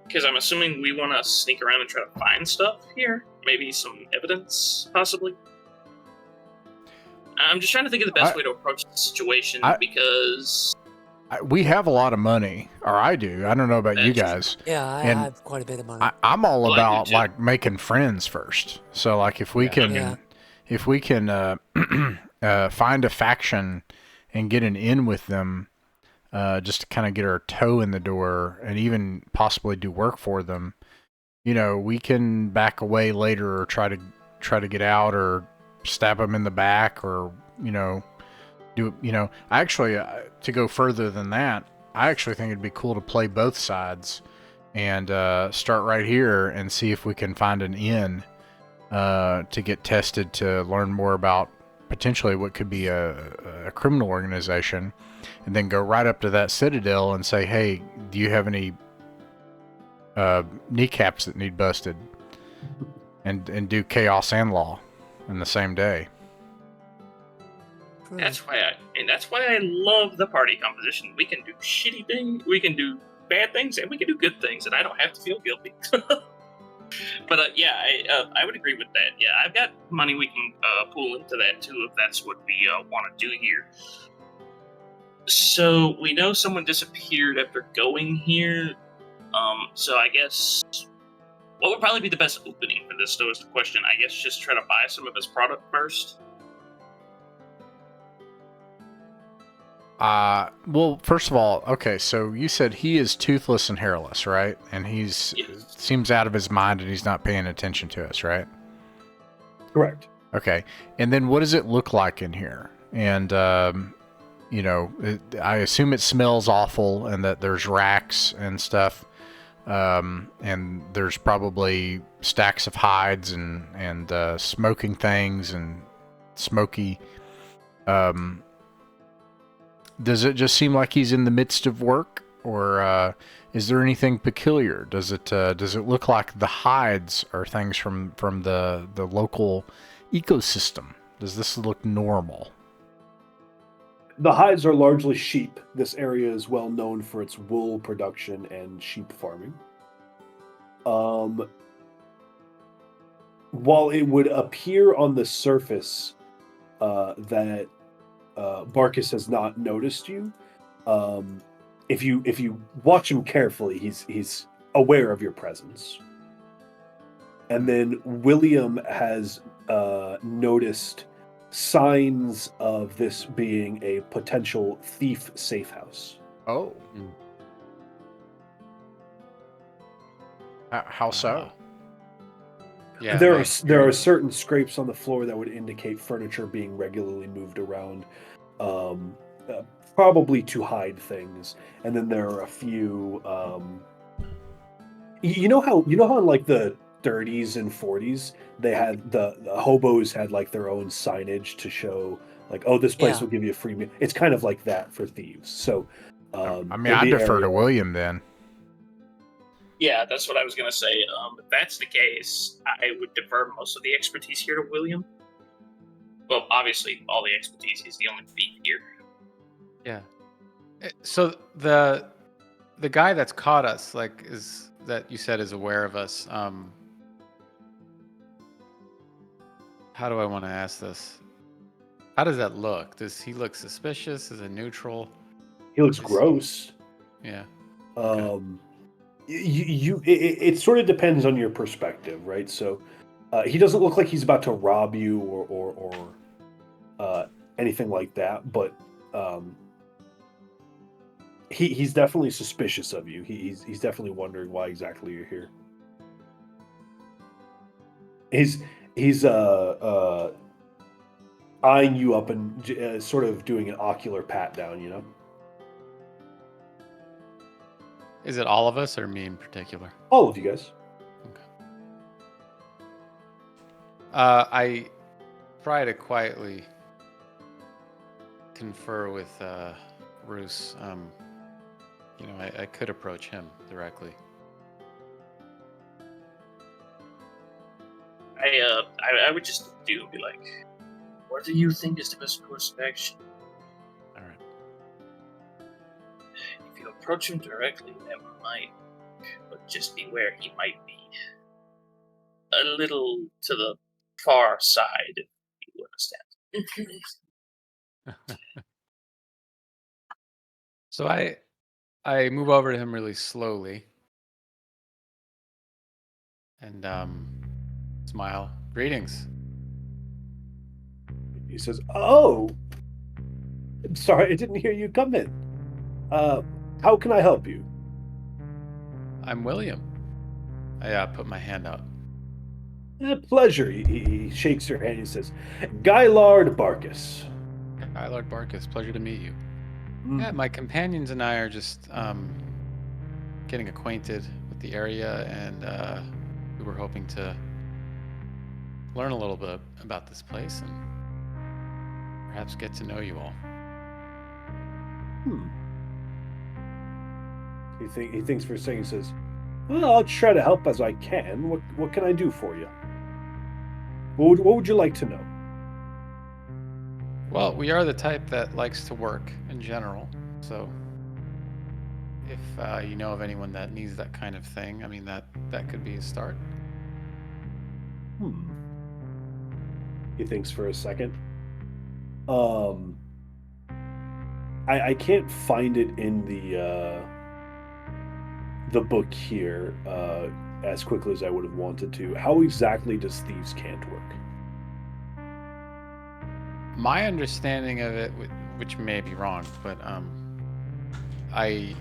Because I'm assuming we want to sneak around and try to find stuff here. Maybe some evidence, possibly. I'm just trying to think of the best way to approach the situation, because We have a lot of money, or I do. I don't know about you guys. Yeah, I And have quite a bit of money. I'm all Well, I do about too. like making friends first. So like if we can, Yeah. if we can find a faction and get an in with them, just to kind of get our toe in the door and even possibly do work for them, we can back away later or try to get out or stab them in the back or I actually to go further than that, I actually think it'd be cool to play both sides and start right here and see if we can find an in to get tested to learn more about potentially what could be a criminal organization, and then go right up to that citadel and say, hey, do you have any kneecaps that need busted, and do chaos and law in the same day. That's why I love the party composition. We can do shitty things, we can do bad things, and we can do good things, and I don't have to feel guilty. But I would agree with that. Yeah, I've got money we can pool into that too, if that's what we want to do here. So we know someone disappeared after going here. So I guess what would probably be the best opening for this, though, is the question. I guess just try to buy some of his product first. Well, first of all, okay, so you said he is toothless and hairless, right? And Yes. seems out of his mind and he's not paying attention to us, right? Correct. Okay. And then what does it look like in here? And, I assume it smells awful and that there's racks and stuff. And there's probably stacks of hides and smoking things and smoky, does it just seem like he's in the midst of work, or is there anything peculiar? Does it look like the hides are things from the local ecosystem? Does this look normal? The hides are largely sheep. This area is well known for its wool production and sheep farming. While it would appear on the surface that Barkus has not noticed you, if you watch him carefully, he's aware of your presence. And then William has noticed signs of this being a potential thief safe house. Oh. How so? Yeah, There are certain scrapes on the floor that would indicate furniture being regularly moved around, probably to hide things. And then there are a few. You know how in like the 30s and 40s they had the hobos had like their own signage to show like, oh, this place will give you a free meal. It's kind of like that for thieves. So I defer to William then. Yeah, that's what I was going to say. If that's the case, I would defer most of the expertise here to William. Well, obviously, all the expertise. He's the only thief here. Yeah. So the guy that's caught us, like, is that you said is aware of us. How do I want to ask this? How does that look? Does he look suspicious? Is it neutral? He looks gross. Yeah. It sort of depends on your perspective, right? So he doesn't look like he's about to rob you or anything like that, but he's definitely suspicious of you. He's definitely wondering why exactly you're here. He's eyeing you up and sort of doing an ocular pat down, you know? Is it all of us or me in particular? All of you guys. Okay. I try to quietly confer with Roos. I could approach him directly. I would just be like, what do you think is the best course of action? All right. If you approach him directly, that might, but just beware, he might be a little to the far side, if you understand. So I move over to him really slowly and smile. Greetings. He says, "Oh, I'm sorry, I didn't hear you come in. How can I help you?" I'm William. I put my hand out. Pleasure. He shakes her hand. He says, "Gylard Barkus." Hi, Lord Barkus. Pleasure to meet you. Mm. Yeah, my companions and I are just getting acquainted with the area, and we were hoping to learn a little bit about this place and perhaps get to know you all. Hmm. He thinks for a second. He says, "Well, I'll try to help as I can. What can I do for you? What would you like to know?" Well, we are the type that likes to work in general, so if you know of anyone that needs that kind of thing, I mean that could be a start. Hmm. He thinks for a second. I can't find it in the book here as quickly as I would have wanted to. How exactly does thieves can't work? My understanding of it, which may be wrong, but I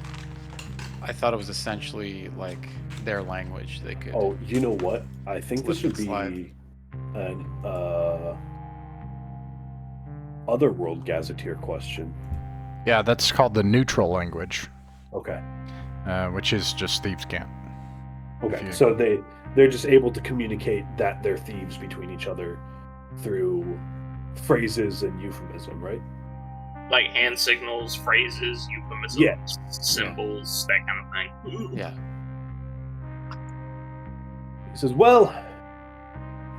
thought it was essentially like their language. They could. Oh, you know what? I think this Slip would and be an otherworld gazetteer question. Yeah, that's called the neutral language, Okay. which is just thieves can't. Okay. So they're just able to communicate that they're thieves between each other through phrases and euphemism, right? Like hand signals, phrases, euphemisms, Yeah. symbols, that kind of thing. Yeah. He says, "Well,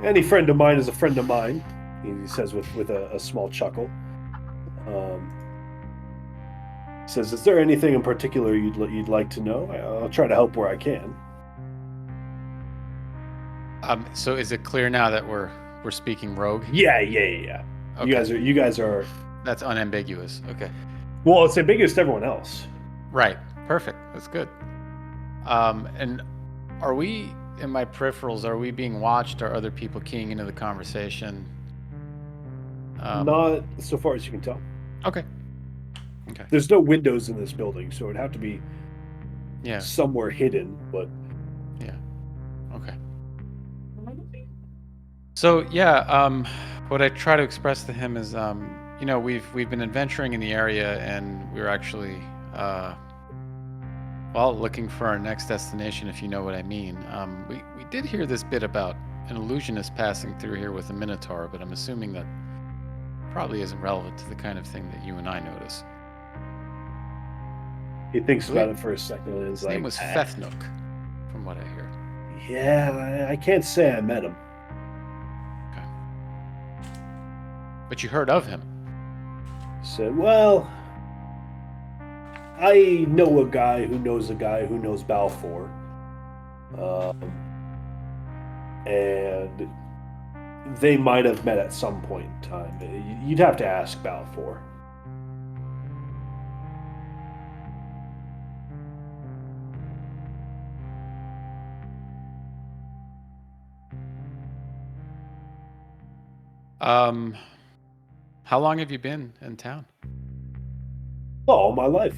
any friend of mine is a friend of mine," he says with a small chuckle. He says, "Is there anything in particular you'd like to know? I'll try to help where I can." So is it clear now that we're speaking rogue? Yeah. Okay. You guys are. That's unambiguous. Okay. Well, it's ambiguous to everyone else. Right. Perfect. That's good. And are we in my peripherals? Are we being watched? Are other people keying into the conversation? Not so far as you can tell. Okay. Okay. There's no windows in this building, so it'd have to be somewhere hidden. But yeah. Okay. So what I try to express to him is, we've been adventuring in the area, and we're actually, looking for our next destination, if you know what I mean. We did hear this bit about an illusionist passing through here with a minotaur, but I'm assuming that probably isn't relevant to the kind of thing that you and I notice. he thinks about it for a second and is His like, name was Fethnuk, from what I hear. "Yeah, I can't say I met him." But you heard of him. Said, "Well, I know a guy who knows Balfour. And they might have met at some point in time. You'd have to ask Balfour." How long have you been in town? All my life.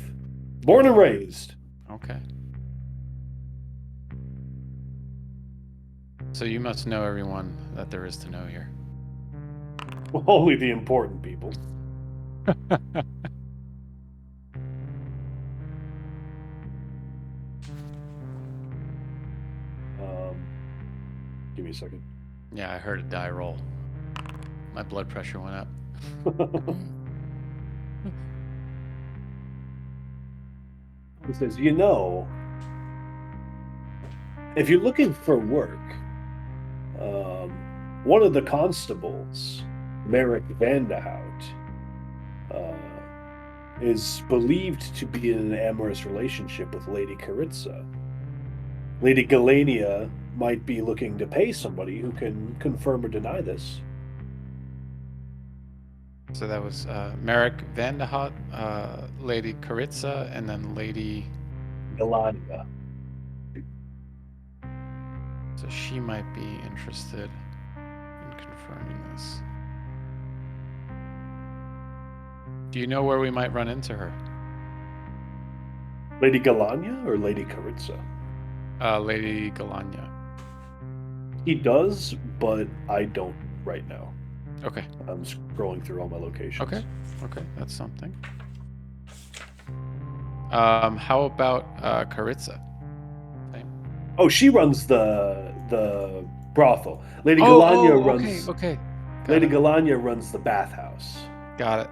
Born and raised. Okay. So you must know everyone that there is to know here. Only the important people. Give me a second. Yeah, I heard a die roll. My blood pressure went up. He says, if you're looking for work, one of the constables, Merrick Vanderhout, is believed to be in an amorous relationship with Lady Caritza. Lady Galania might be looking to pay somebody who can confirm or deny this. So that was Merrick Vanderhot, Lady Caritza, and then Lady. Galania. So she might be interested in confirming this. Do you know where we might run into her? Lady Galania or Lady Caritza? Lady Galania. He does, but I don't right now. Okay. I'm scrolling through all my locations. Okay. Okay, that's something. How about Caritza? Oh, she runs the brothel. Lady Galania runs. Okay. Got Lady it. Galania runs the bathhouse. Got it.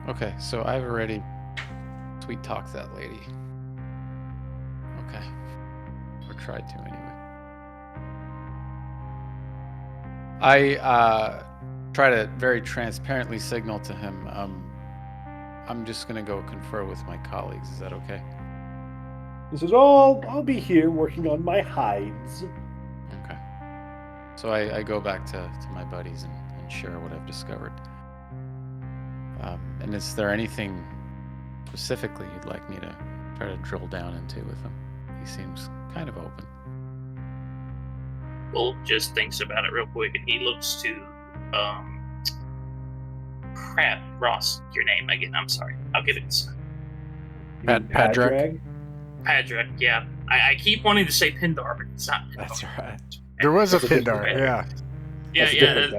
Okay, so I've already sweet talked that lady. Okay. Or tried to anyway. I try to very transparently signal to him, I'm just gonna go confer with my colleagues. Is that okay? He says, "Oh, I'll be here working on my hides." Okay. So I go back to my buddies and share what I've discovered. And is there anything specifically you'd like me to try to drill down into with him? He seems kind of open. Bull just thinks about it real quick, and he looks to, crap, Ross, your name again. I'm sorry. I'll give it. Padraig? Padraig, yeah. I keep wanting to say Pindar, but it's not Pindar. That's right. There was a Pindar, yeah.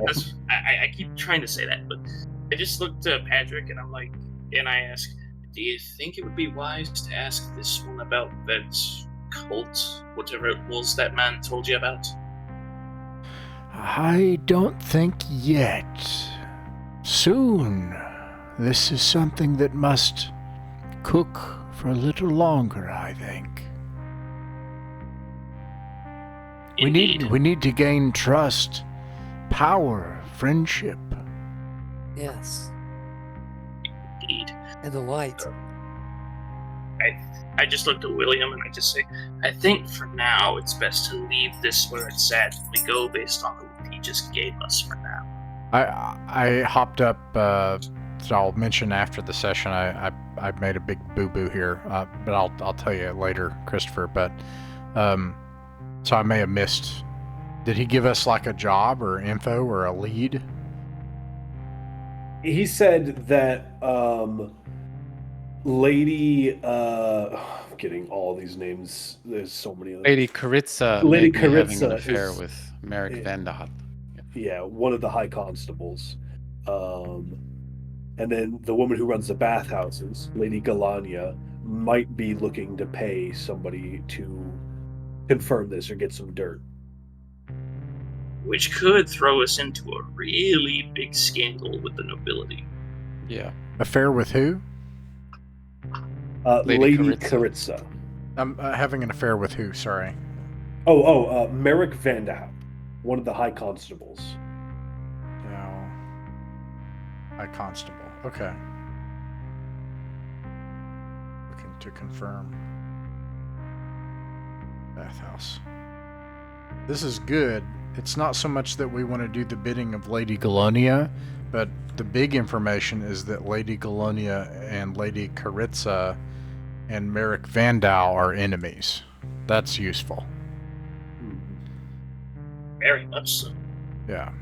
That's I keep trying to say that, but I just looked to Padraig and I'm like, and I ask, do you think it would be wise to ask this one about that cult, whatever it was that man told you about? I don't think yet. Soon. This is something that must cook for a little longer, I think. Indeed. We need to gain trust, power, friendship. Yes. Indeed. And the light. I just looked at William and I just say, I think for now it's best to leave this where it's at. We go based on what he just gave us for now. I hopped up, so I'll mention after the session, I made a big boo-boo here, but I'll tell you later, Christopher, but, so I may have missed, did he give us like a job or info or a lead? He said that Lady I'm getting all these names. There's so many of them. Lady Caritza Lady may be having an Caritza affair is- with Merrick Vanderhot. Yeah, one of the high constables. And then the woman who runs the bathhouses, Lady Galania, might be looking to pay somebody to confirm this or get some dirt. Which could throw us into a really big scandal with the nobility. Yeah. Affair with who? Lady Caritza. Caritza. I'm having an affair with who, sorry. Merrick Vanderhout, one of the high constables. No. High constable, okay. Looking to confirm. Bathhouse. This is good. It's not so much that we want to do the bidding of Lady Galonia, but the big information is that Lady Galonia and Lady Caritza and Merrick Vandal are enemies. That's useful. Very much so. Yeah.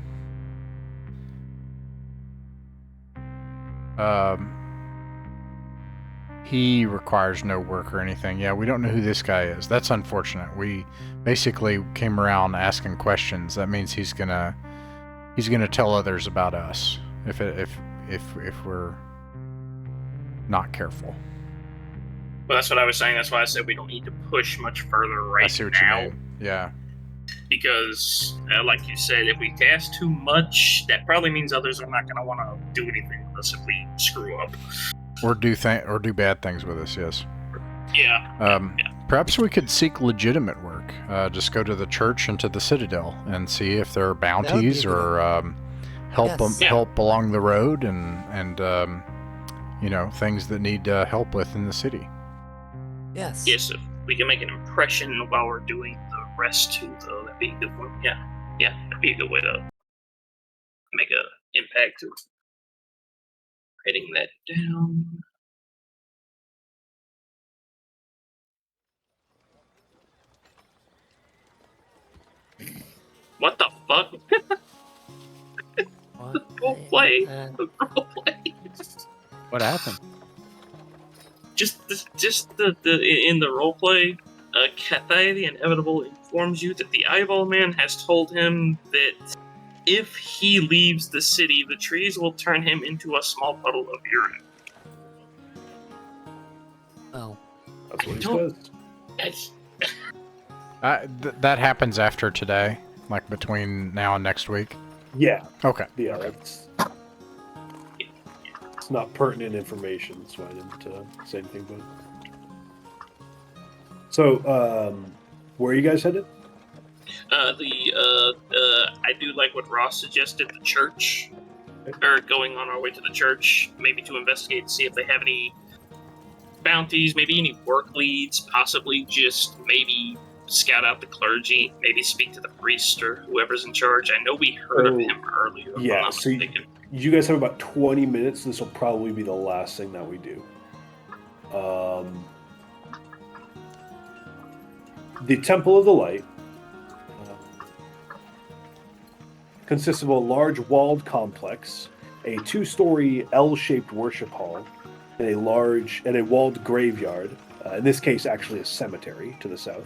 He requires no work or anything. Yeah, we don't know who this guy is. That's unfortunate. We basically came around asking questions. That means he's gonna tell others about us if we're not careful. Well, that's what I was saying. That's why I said we don't need to push much further right I see what now. you mean. Yeah. Because, like you said, if we ask too much, that probably means others are not going to want to do anything with us if we screw up. Or do bad things with us. Yes. Yeah. Perhaps we could seek legitimate work. Just go to the church and to the citadel and see if there are bounties or help along the road and things that need help with in the city. Yes. Yes, if we can make an impression while we're doing the rest too, though, that'd be a good one. Yeah, that'd be a good way to make an impact to it. Writing that down. What the fuck? What? Roleplay. Roleplay. What happened? Just the in the roleplay, Kathai the Inevitable informs you that the Eyeball Man has told him that if he leaves the city, the trees will turn him into a small puddle of urine. Oh, That's what he don't- says. That's, That happens after today, like between now and next week. Yeah, Okay. yeah, it's not pertinent information, so I didn't say anything about it. So, where are you guys headed? I do like what Ross suggested. The church, or going on our way to the church, maybe to investigate and see if they have any bounties, maybe any work leads, possibly just maybe scout out the clergy, maybe speak to the priest or whoever's in charge. I know we heard of him earlier. If yeah, I'm not so mistaken. you guys have about 20 minutes. This will probably be the last thing that we do. The Temple of the Light consists of a large walled complex, a 2-story L-shaped worship hall, and a walled graveyard. In this case, actually a cemetery to the south.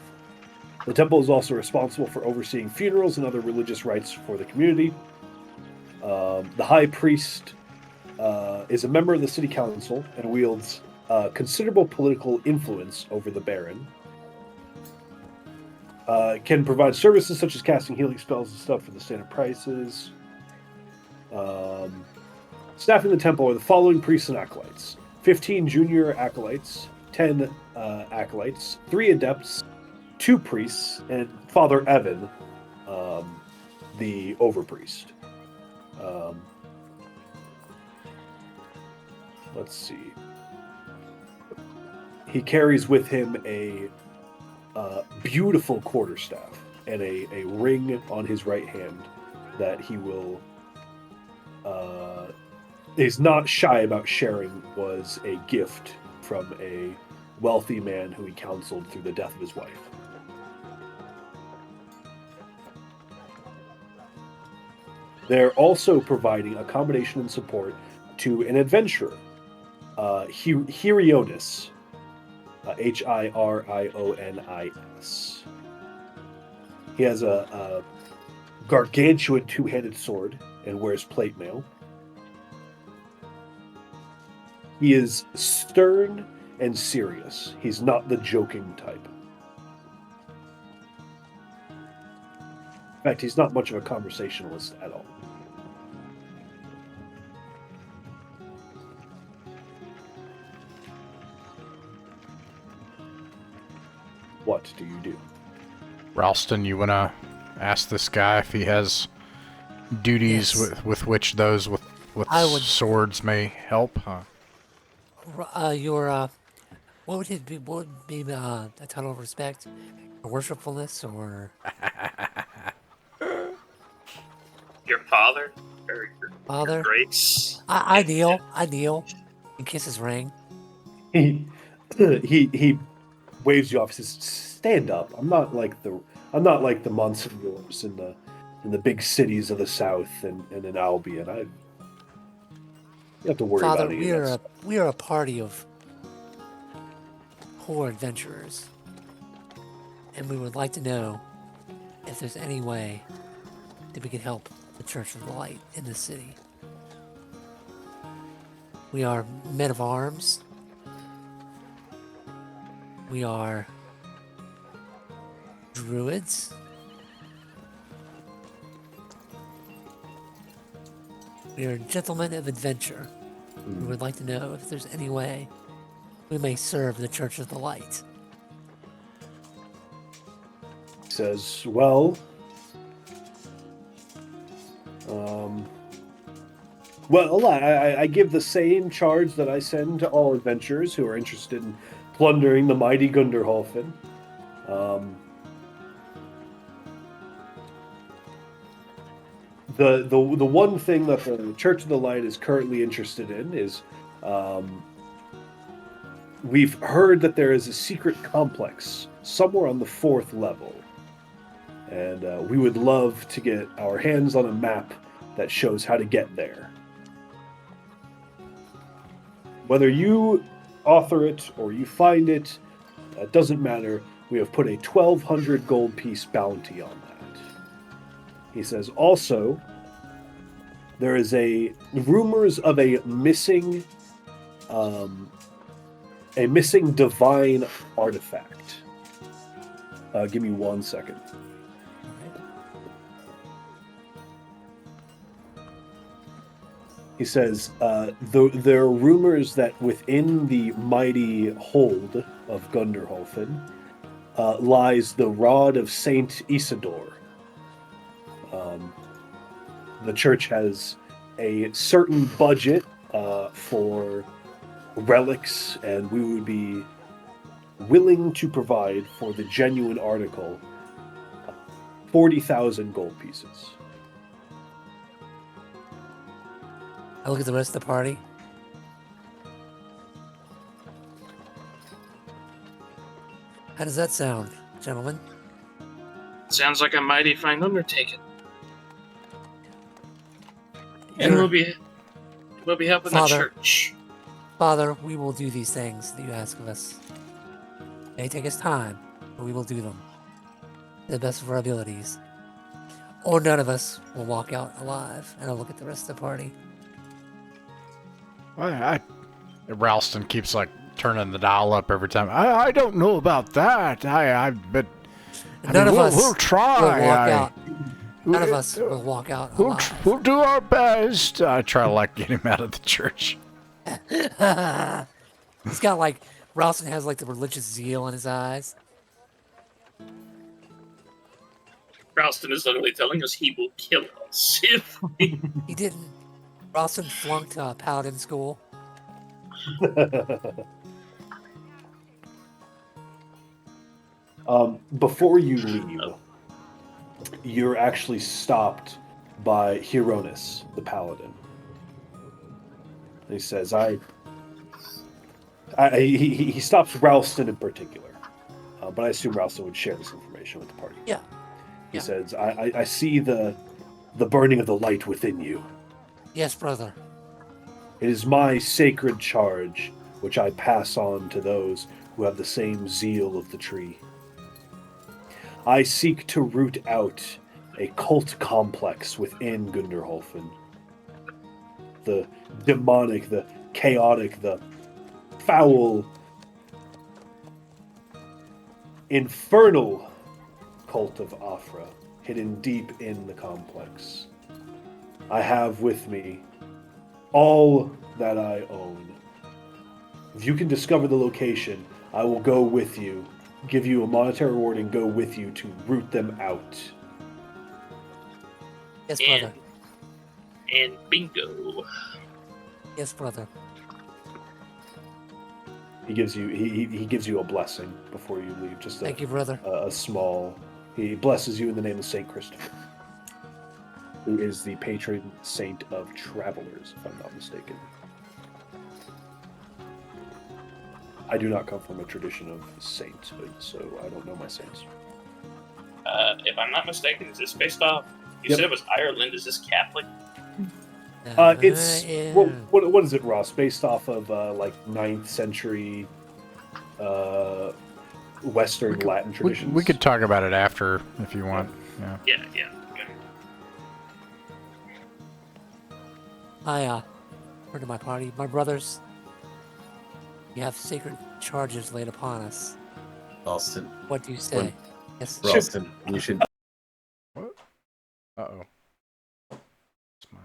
The temple is also responsible for overseeing funerals and other religious rites for the community. The high priest is a member of the city council and wields considerable political influence over the baron. Can provide services such as casting healing spells and stuff for the standard prices. Staffing the temple are the following priests and acolytes: 15 junior acolytes, 10 acolytes, 3 adepts, 2 priests, and Father Evan, the overpriest. Let's see. He carries with him a beautiful quarterstaff and a ring on his right hand that he will is not shy about sharing, was a gift from a wealthy man who he counseled through the death of his wife. They're also providing accommodation and support to an adventurer, Hirionis, Hirionis. He has a gargantuan 2-handed sword and wears plate mail. He is stern and serious. He's not the joking type. In fact, he's not much of a conversationalist at all. What do you do? Ralston, you want to ask this guy if he has duties Yes. with which those with I would- swords may help? What would it be? What would be a title of respect, or worshipfulness, or Your father or your father? grace. I kneel and kiss his ring. He waves you off. He says, "Stand up. I'm not like the monsignors in the big cities of the south and in Albion. You have to worry Father, about any of that stuff." we are a party of poor adventurers, and we would like to know if there's any way that we can help the Church of the Light in this city. We are men of arms. We are druids. We are gentlemen of adventure. We would like to know if there's any way we may serve the Church of the Light. He says, "Well, I give the same charge that I send to all adventurers who are interested in plundering the mighty Gunderholfen. the one thing that the Church of the Light is currently interested in is we've heard that there is a secret complex somewhere on the 4th level, and we would love to get our hands on a map that shows how to get there. Whether you author it or you find it, it doesn't matter. We have put a 1,200 gold piece bounty on that. He says, also, there is rumors of a missing divine artifact. Give me 1 second. He says, there are rumors that within the mighty hold of Gunderholfen lies the rod of Saint Isidore. The church has a certain budget for relics, and we would be willing to provide for the genuine article 40,000 gold pieces. I look at the rest of the party. How does that sound, gentlemen? Sounds like a mighty fine undertaking. And Your we'll be helping the Father. church. Father, we will do these things that you ask of us. They take us time, but we will do them to the best of our abilities. Or none of us will walk out alive. And I'll look at the rest of the party. Ralston keeps like turning the dial up every time. I don't know about that. But None of us we'll try. will walk out. None of us will walk out alive. We'll do our best. I try to like get him out of the church. He's got like Ralston has like the religious zeal in his eyes. Ralston is literally telling us he will kill us if we... He didn't. Ralston flunked paladin school. Before you leave, you're actually stopped by Hieronis, the paladin. He says, he stops Ralston in particular, but I assume Ralston would share this information with the party. Yeah. He says, I see the burning of the light within you. Yes, brother. It is my sacred charge, which I pass on to those who have the same zeal of the tree. I seek to root out a cult complex within Gunderholfen. The demonic, the chaotic, the foul, infernal cult of Afra, hidden deep in the complex. I have with me all that I own. If you can discover the location, I will go with you, give you a monetary reward, and go with you to root them out. Yes, brother. And bingo. Yes, brother. He gives you a blessing before you leave. Just Thank you, brother. A small. He blesses you in the name of Saint Christopher, who is the patron saint of travelers, if I'm not mistaken. I do not come from a tradition of saints, so I don't know my saints. If I'm not mistaken, is this based off? You Yep. said it was Ireland. Is this Catholic? It's Yeah. what is it, Ross? Based off of like 9th century Western Latin traditions. We could talk about it after if you want. Yeah. Yeah. I heard of my party. My brothers, you have sacred charges laid upon us. Ralston, What do you say? Yes. Ralston, you should. Uh-oh. It's my...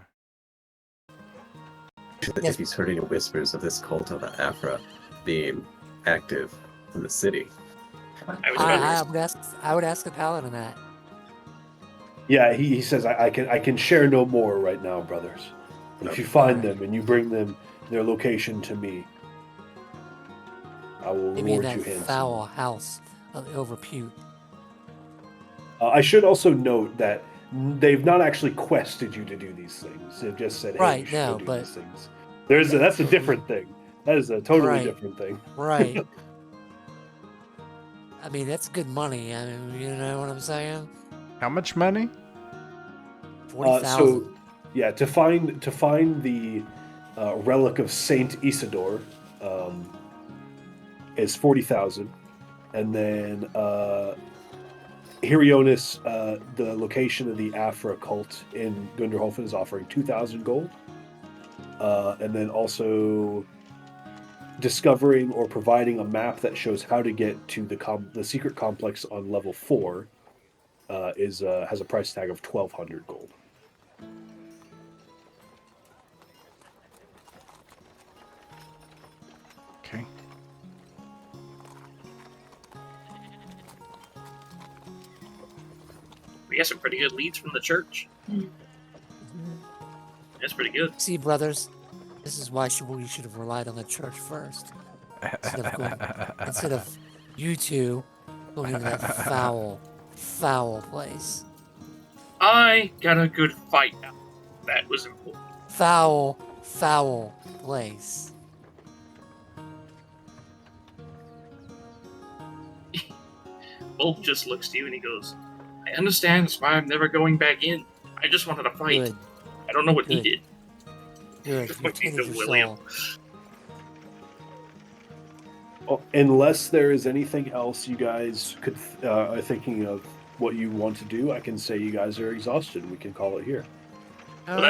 Yes. If he's heard any whispers of this cult of Afra being active in the city. I would ask the paladin that. Yeah, he says I can share no more right now, brothers. But if you find them and you bring them their location to me, I will Maybe in reward that you handsomely. foul house of ill repute. I should also note that they've not actually quested you to do these things. They've just said, "Hey, Right, you should no, go do but- these things." That's a different thing. That is a totally Right. different thing. Right. I mean, that's good money. I mean, you know what I'm saying? How much money? 40,000. So, yeah, to find the relic of Saint Isidore is 40,000, and then Hirionis, the location of the Afra cult in Gunderholfen, is offering 2,000 gold, and then also discovering or providing a map that shows how to get to the secret complex on level 4 has a price tag of 1,200 gold. Okay. We got some pretty good leads from the church. That's pretty good. See, brothers, this is why we should have relied on the church first. Instead of you two going into that foul place. I got a good fight. That was important. Foul place. Wolf just looks to you and he goes, I understand that's why I'm never going back in. I just wanted to fight. Good. I don't know what he Good. did. Good. You Pointing tended to your William. soul. Well, unless there is anything else you guys are thinking of what you want to do, I can say you guys are exhausted. We can call it here. Well,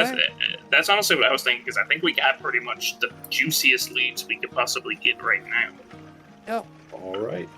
that's honestly what I was thinking, because I think we got pretty much the juiciest leads we could possibly get right now. Yep. All right.